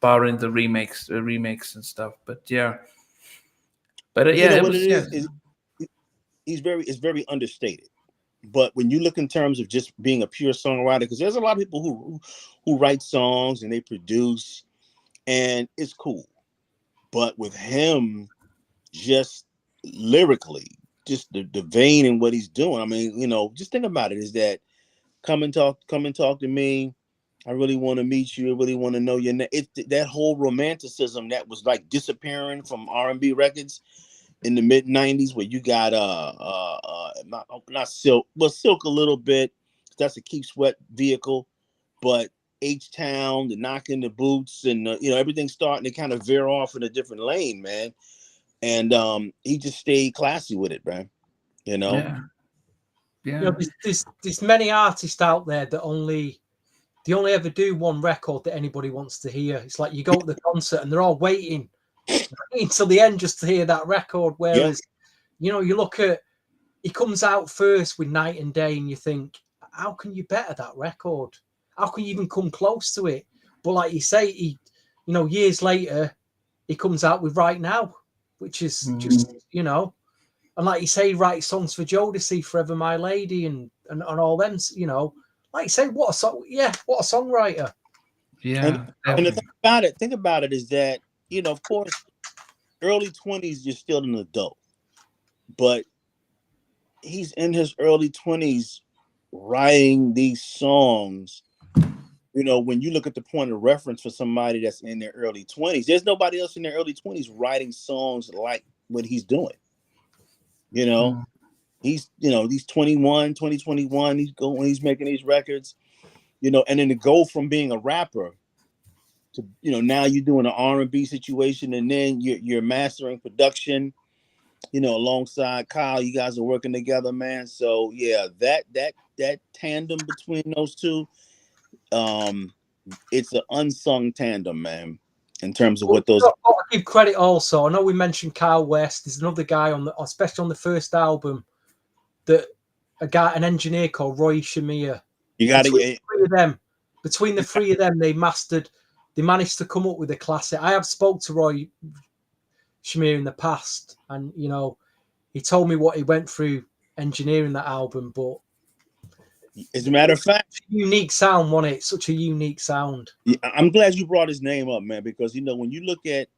barring the remakes and stuff. But You know it what it was is it's very understated. But when you look in terms of just being a pure songwriter, because there's a lot of people who write songs and they produce, and it's cool. But with him, just lyrically, just the vein and what he's doing. I mean, just think about it. Is that come and talk to me. I really want to meet you. I really want to know your name. It's that whole romanticism that was like disappearing from R&B records in the mid '90s, where you got not Silk, but Silk a little bit. That's a Keith Sweat vehicle, but H Town, the Knocking the Boots, and everything's starting to kind of veer off in a different lane, man. And he just stayed classy with it, man. yeah. There's many artists out there that they only ever do one record that anybody wants to hear. It's like you go to the concert and they're all waiting until the end just to hear that record. Whereas, you look at, he comes out first with Night and Day and you think, how can you better that record? How can you even come close to it? But like you say, years later, he comes out with Right Now, which is just, and like you say, he writes songs for Jodeci, Forever My Lady, and all them, like you say, what a songwriter. Yeah, and the thing about it is that, of course, early 20s, you're still an adult, but he's in his early 20s writing these songs. When you look at the point of reference for somebody that's in their early 20s, there's nobody else in their early 20s writing songs like what he's doing. He's 21, 2021, he's making these records, and then to go from being a rapper to, now you're doing an R&B situation, and then you're mastering production, alongside Kyle. You guys are working together, man. So yeah, that tandem between those two, it's an unsung tandem, man, in terms of what those. I've got to give credit also. I know we mentioned Kyle West. There's another guy especially on the first album, an engineer called Roy Shamir. You got to get between the three of them, they managed to come up with a classic. I have spoke to Roy Shamir in the past, and he told me what he went through engineering that album. But as a matter of fact, unique sound, wasn't it? Such a unique sound. I'm glad you brought his name up, man, because when you look at,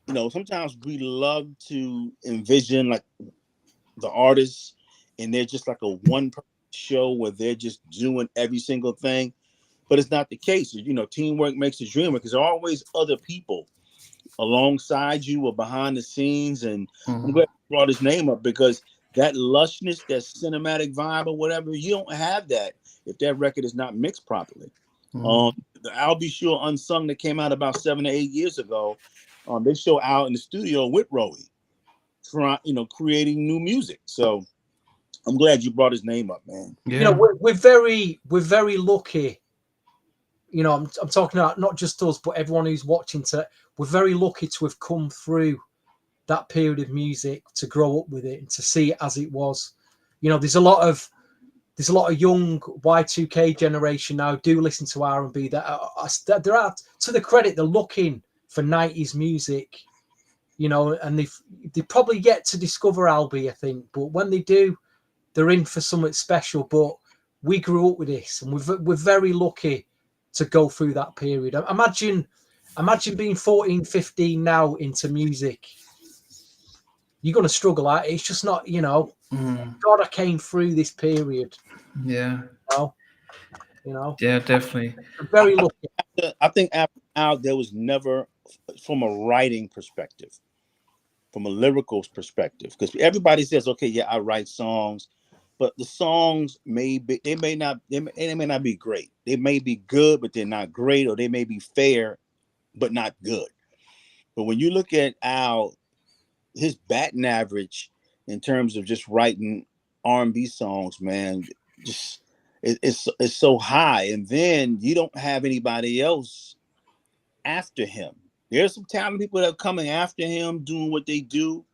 sometimes we love to envision like the artists, and they're just like a one person show where they're just doing every single thing, but it's not the case. Teamwork makes the dream, because there are always other people alongside you or behind the scenes. And I'm glad you brought his name up, because that lushness, that cinematic vibe or whatever, you don't have that if that record is not mixed properly. The I'll Be Sure Unsung that came out about 7 to 8 years ago, they show Al in the studio with Roey, creating new music. So I'm glad you brought his name up, man. Yeah. We're very lucky. I'm talking about not just us, but everyone who's watching. We're very lucky to have come through that period of music, to grow up with it and to see it as it was. There's a lot of young Y2K generation now do listen to R&B that are, to the credit, they're looking for 90s music, and they probably yet to discover Albie, I think, but when they do, they're in for something special. But we grew up with this, and we're very lucky to go through that period. Imagine Imagine being 14, 15 now into music. You're going to struggle. It's just not, God, I came through this period. Yeah. Yeah, definitely. Very lucky. I think after now there was never, from a writing perspective, from a lyrical perspective, because everybody says, okay, yeah, I write songs, but the songs may not be great. They may be good, but they're not great, or they may be fair, but not good. But when you look at his batting average in terms of just writing R&B songs, man, just it's so high. And then you don't have anybody else after him. There's some talented people that are coming after him doing what they do,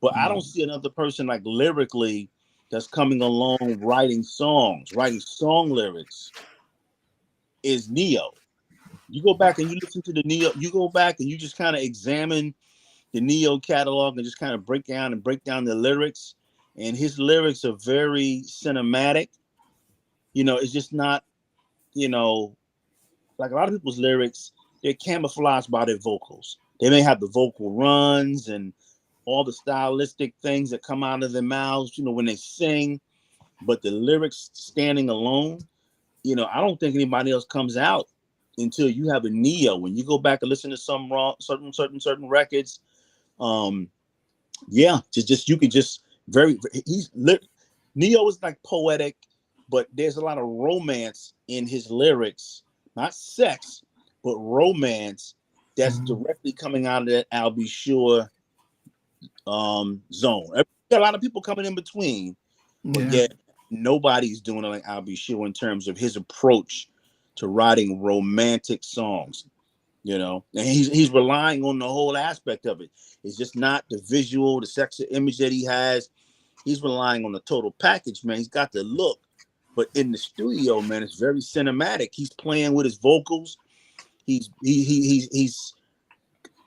but I don't see another person like lyrically that's coming along writing song lyrics is Neo. You go back and you listen to the Neo, you go back and you just kind of examine the Neo catalog and just kind of break down the lyrics. And his lyrics are very cinematic. It's just not, like a lot of people's lyrics, they're camouflaged by their vocals. They may have the vocal runs and all the stylistic things that come out of their mouths, when they sing, but the lyrics standing alone, I don't think anybody else comes out until you have a Neo. When you go back and listen to certain records, you could just Neo is like poetic, but there's a lot of romance in his lyrics, not sex, but romance that's directly coming out of that I'll Be Sure zone. Got a lot of people coming in between, but yet nobody's doing it like I'll Be Sure in terms of his approach to writing romantic songs. And he's relying on the whole aspect of it. It's just not the visual, the sexy image that he has. He's relying on the total package, man. He's got the look, but in the studio, man, it's very cinematic. He's playing with his vocals. He's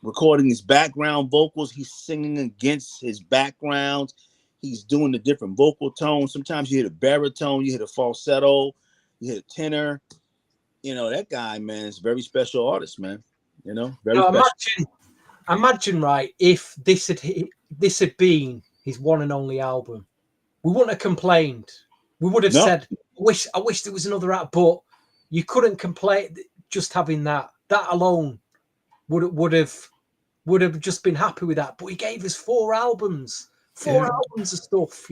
recording his background vocals. He's singing against his backgrounds. He's doing the different vocal tones. Sometimes you hit a baritone, you hit a falsetto, you hit a tenor. That guy, man, is a very special artist, man. Very special. Imagine, right, if this had been his one and only album, we wouldn't have complained. We would have said, I wish there was another out, but you couldn't complain. Just having that alone would have just been happy with that. But he gave us 4 albums of stuff.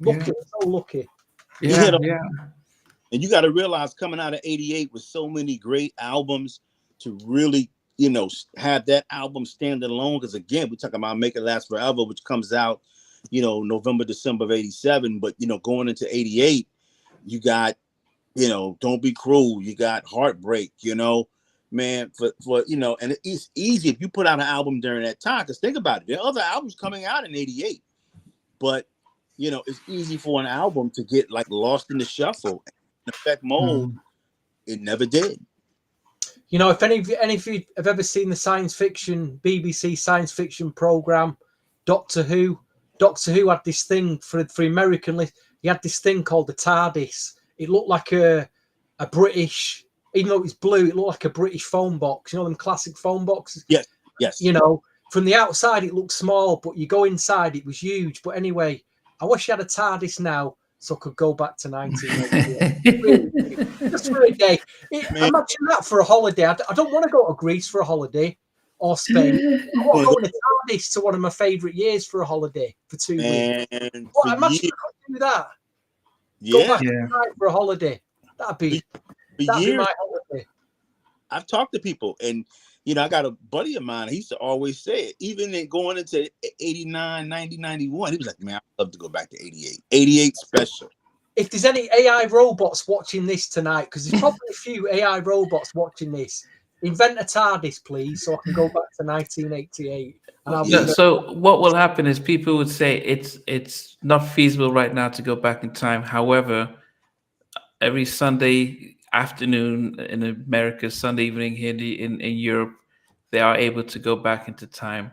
Lucky, so lucky. And you got to realize, coming out of '88 with so many great albums, to really, have that album stand alone. Because again, we're talking about Make It Last Forever, which comes out, November, December of '87. But going into '88, you got, Don't Be Cruel. You got Heartbreak. Man, for and it's easy if you put out an album during that time. Because think about it, there are other albums coming out in '88, but it's easy for an album to get like lost in the shuffle. In effect mode, it never did. If any of you have ever seen the BBC science fiction program, Doctor Who had this thing for American. He had this thing called the TARDIS. It looked like a British, even though it was blue, it looked like a British phone box. Them classic phone boxes. Yes. From the outside it looked small, but you go inside, it was huge. But anyway, I wish I had a TARDIS now, so I could go back to 1988. Just for a day. Imagine that for a holiday. I don't want to go to Greece for a holiday or Spain. I want to go in a TARDIS to one of my favourite years for a holiday for 2 weeks. Imagine I could do that. Go back tonight for a holiday. That'd be my holiday. I've talked to people, and I got a buddy of mine. He used to always say it, even in going into 89, 90, 91. He was like, man, I'd love to go back to 88. 88 special. If there's any AI robots watching this tonight, because there's probably a few AI robots watching this, invent a TARDIS, please, so I can go back to 1988. So what will happen is people would say it's not feasible right now to go back in time. However, every Sunday afternoon in America, Sunday evening here in Europe, they are able to go back into time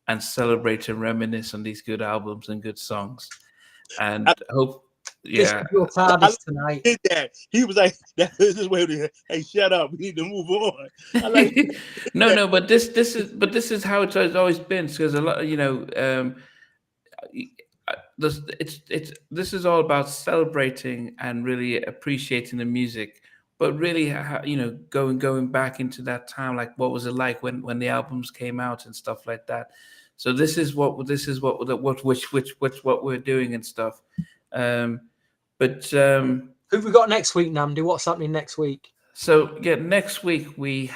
and celebrate and reminisce on these good albums and good songs. And This Yeah. is your I TARDIS tonight. did that. He was like, "That is his way to hey, shut up. We need to move on." I like No, but this is how it's always been, because a lot, this is all about celebrating and really appreciating the music, but really going back into that time, like what was it like when the albums came out and stuff like that. So this is what we're doing and stuff. um but Who have we got next week, Namdi? What's happening next week? So yeah, next week we're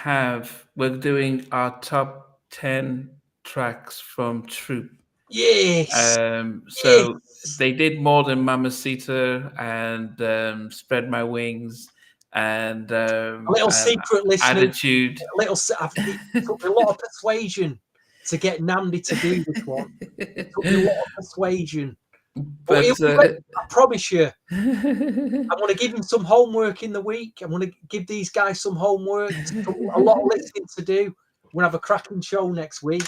doing our top 10 tracks from Troop. Yes. So Yes. they did more than Mamacita and Spread My Wings and A little secret listening. Attitude. It took me a lot of persuasion to get Namdi to do this one. It took me a lot of persuasion. But he'll But be ready, I promise you. I want to give him some homework in the week. I want to give these guys some homework, a lot of listening to do. We'll have a cracking show next week.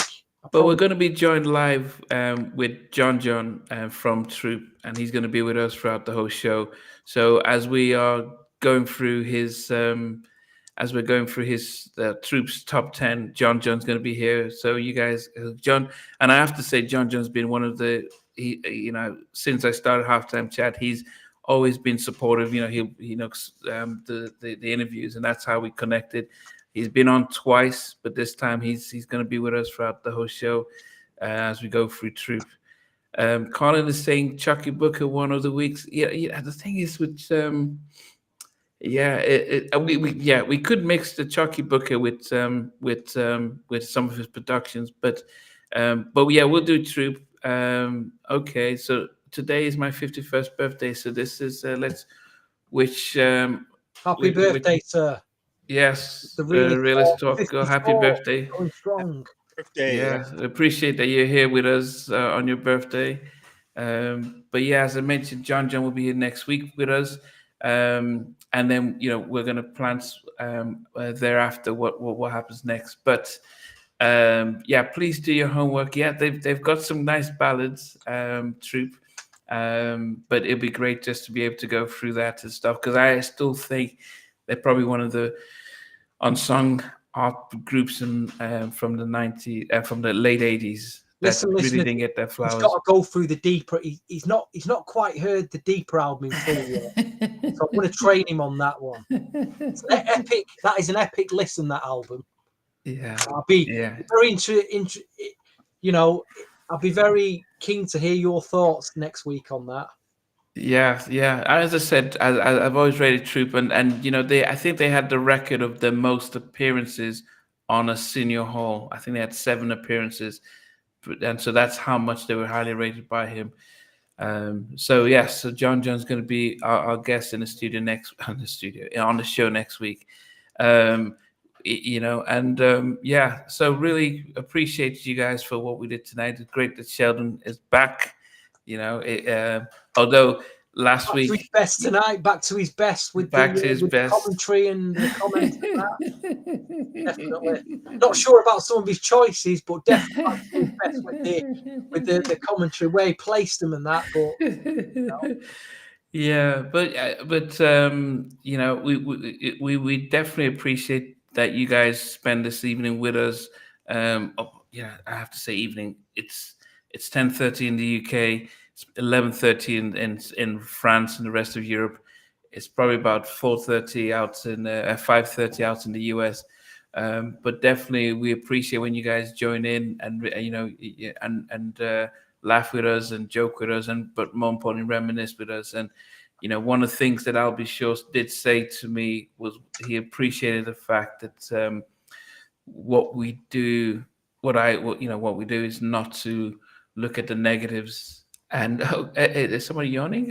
But we're going to be joined live with John from Troop, and he's going to be with us throughout the whole show. So as we are going through his, Troop's top 10, John's going to be here. So you guys, John, and I have to say, John's been one of since I started Halftime Chat, he's always been supportive. He knows the interviews, and that's how we connected. He's been on twice, but this time he's going to be with us throughout the whole show as we go through Troop. Colin is saying Chucky Booker one of the weeks. Yeah. The thing is with we could mix the Chucky Booker with some of his productions, but yeah, we'll do Troop. Okay, so today is my 51st birthday, so this is let's wish happy birthday, sir. Yes, The realist talk. Happy birthday! Going strong. birthday. Yeah, appreciate that you're here with us on your birthday. But yeah, as I mentioned, John will be here next week with us, and then we're gonna plan thereafter what happens next. But yeah, please do your homework. Yeah, they've got some nice ballads, Troop. But it'd be great just to be able to go through that and stuff, because I still think they're probably one of the unsung art groups from the late 80s that really didn't get their flowers. He's got to go through the deeper. He's not quite heard the deeper album in full yet. So I'm going to train him on that one. It's an epic. That is an epic listen. That album. Yeah. I'll be very I'll be very keen to hear your thoughts next week on that. Yeah. As I said, I've always rated Troop, and I think they had the record of the most appearances on a senior hall. I think they had 7 appearances, and so that's how much they were highly rated by him. So yes, so John's going to be our guest in the studio on the show next week. So really appreciate you guys for what we did tonight. It's great that Sheldon is back. Although last week, to his best tonight, back to his best with the commentary and the comments. Definitely not sure about some of his choices, but definitely back to his best with the commentary, where he placed them and that. But yeah, we definitely appreciate that you guys spend this evening with us. I have to say evening. It's 10:30 in the UK. It's 11:30 in France and the rest of Europe. It's probably about 4:30 out in 5:30 out in the US. But definitely, we appreciate when you guys join in and laugh with us and joke with us, but more importantly, reminisce with us. And one of the things that Albie Shaw did say to me was he appreciated the fact that what we do is not to look at the negatives. And is somebody yawning?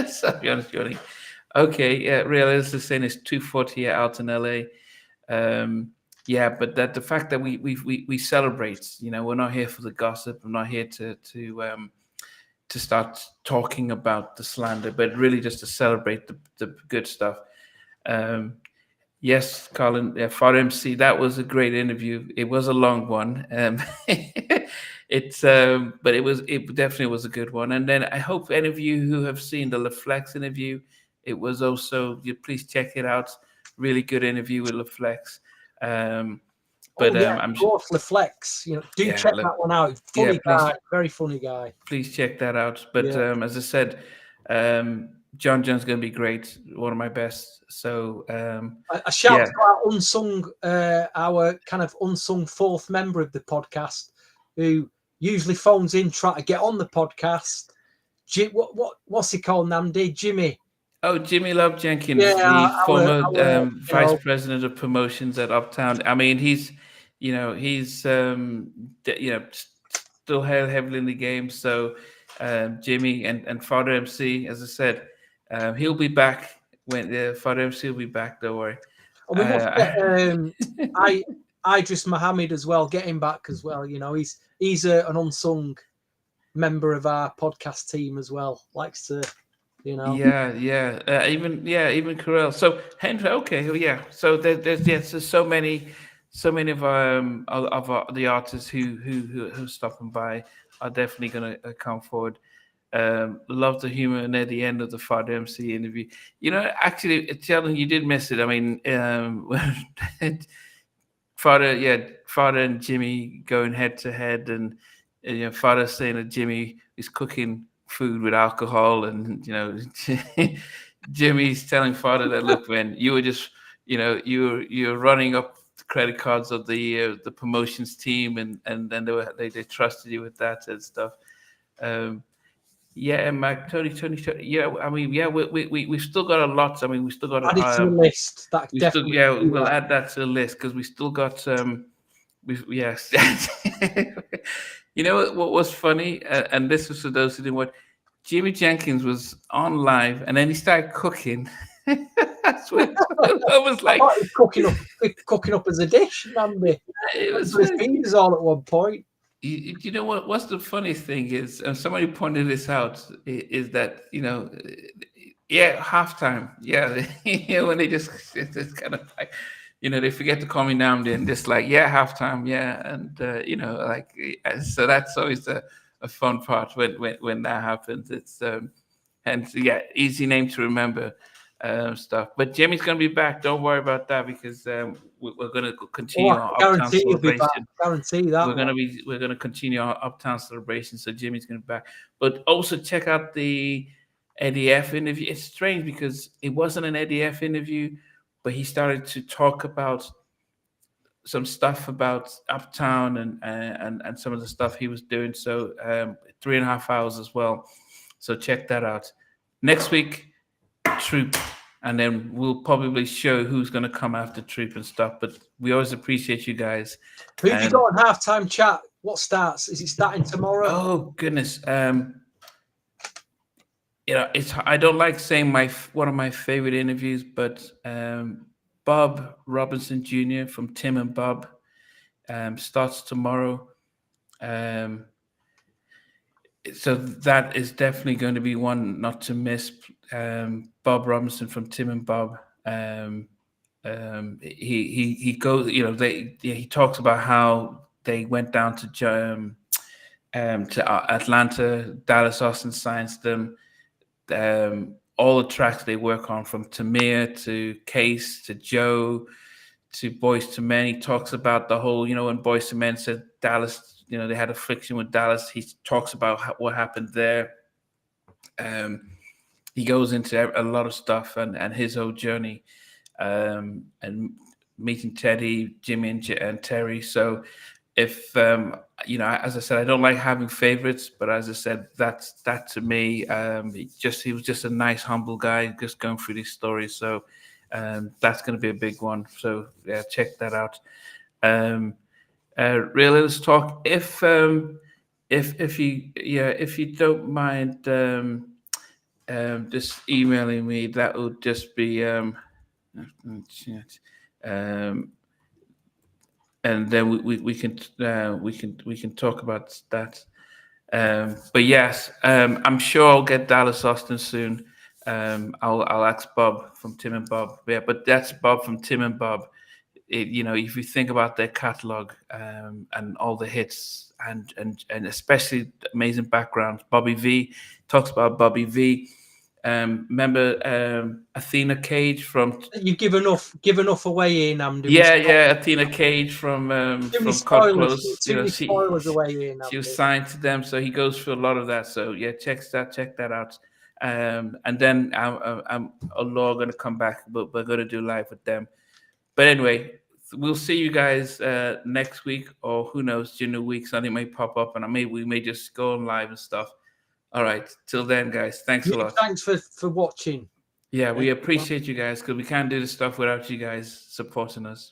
Somebody's yawning. Okay, yeah, realist is saying it's 2:40 out in LA. But that the fact that we celebrate, we're not here for the gossip. I'm not here to start talking about the slander, but really just to celebrate the good stuff. Yes, Colin, for MC, that was a great interview. It was a long one. It's but it definitely was a good one. And then I hope any of you who have seen the LaFlex interview, it was also, you please check it out. Really good interview with LaFlex. But yeah, I'm of course, LaFlex. Do yeah, check that one out. yeah, Funny guy, very funny guy. please check that out. But Yeah. as I said, John John's going to be great, one of my best. So A shout yeah. to our unsung, our kind of unsung fourth member of the podcast, who usually phones in trying to get on the podcast. What's he called, Namdi? Jimmy. Oh, Jimmy Love Jenkins, Yeah, the former our vice president of promotions at Uptown. I mean, he's still heavily in the game. So Jimmy and Father MC, as I said, he'll be back when Father MC will be back. Don't worry. And we must get Idris Mohammed as well. Get him back as well. He's an unsung member of our podcast team as well. Likes to, Yeah, even Carell. So Henry, okay, well, yeah. So there's so many of the artists who's stopping by are definitely going to come forward. Love the humor, and at the end of the Father MC interview, actually, Sheldon, you did miss it. I mean, Father and Jimmy going head to head, and Father saying that Jimmy is cooking food with alcohol, and Jimmy's telling Father that, look, man, you were just you're running up the credit cards of the promotions team, and then they trusted you with that and stuff. Yeah, and Mac, Tony. Yeah, I mean, yeah, we've still got a lot. I mean, we still got add it to the list. That we still, definitely. yeah, we'll add that to the list because we still got yes. You know what was funny, and this was for those who didn't watch. Jimmy Jenkins was on live, and then he started cooking. That's what I was like. I cooking up as a dish, Nambi. It was his fingers all at one point. You know what? What's the funniest thing is, and somebody pointed this out, is that halftime, when they just it's kind of like, they forget to call me now and then, just like, halftime, and so that's always a fun part when that happens. It's easy name to remember. Stuff, but Jimmy's gonna be back. Don't worry about that, because we're gonna continue our Uptown celebration. Guarantee that We're gonna continue our Uptown celebration. So Jimmy's gonna be back, but also check out the Eddie F interview. It's strange because it wasn't an Eddie F interview, but he started to talk about some stuff about Uptown and some of the stuff he was doing. So 3.5 hours as well. So check that out. Next week, Troop, and then we'll probably show who's going to come after Troop and stuff. But we always appreciate you guys. Who have you got on halftime chat? What starts? Is it starting tomorrow? Oh goodness. It's, I don't like saying one of my favorite interviews, but Bob Robinson Jr. from Tim and Bob starts tomorrow. So that is definitely going to be one not to miss. Bob Robinson from Tim and Bob. He goes. He talks about how they went down to Atlanta. Dallas Austin signs them. All the tracks they work on, from Tamir to Case to Joe to Boyz II Men. He talks about the whole, when Boyz II Men said Dallas, they had a friction with Dallas. He talks about what happened there. He goes into a lot of stuff and his whole journey, and meeting Teddy, Jimmy, and Terry. So if as I said, I don't like having favorites, but as I said, that to me, he was just a nice, humble guy, just going through these stories. So that's going to be a big one. So yeah, check that out. Really, let's talk. If you don't mind, just emailing me, that would just be and then we can talk about that. But yes, I'm sure I'll get Dallas Austin soon. I'll ask Bob from Tim and Bob. Yeah, but that's Bob from Tim and Bob. you know, if you think about their catalog and all the hits and especially amazing backgrounds. Bobby V talks about Bobby V. Remember Athena Cage from? You've given enough away here, Namdi. Yeah, Athena Cage from Cod Close. Too many spoilers away here, she was Namdi. signed to them, so he goes through a lot of that. So yeah, check that out. And then I'm Allah going to come back, but we're going to do live with them. But anyway, we'll see you guys next week, or who knows, during the week something may pop up, and we may just go on live and stuff. All right, till then, guys, thanks a lot. Thanks for watching. Yeah, we appreciate you guys, because we can't do this stuff without you guys supporting us.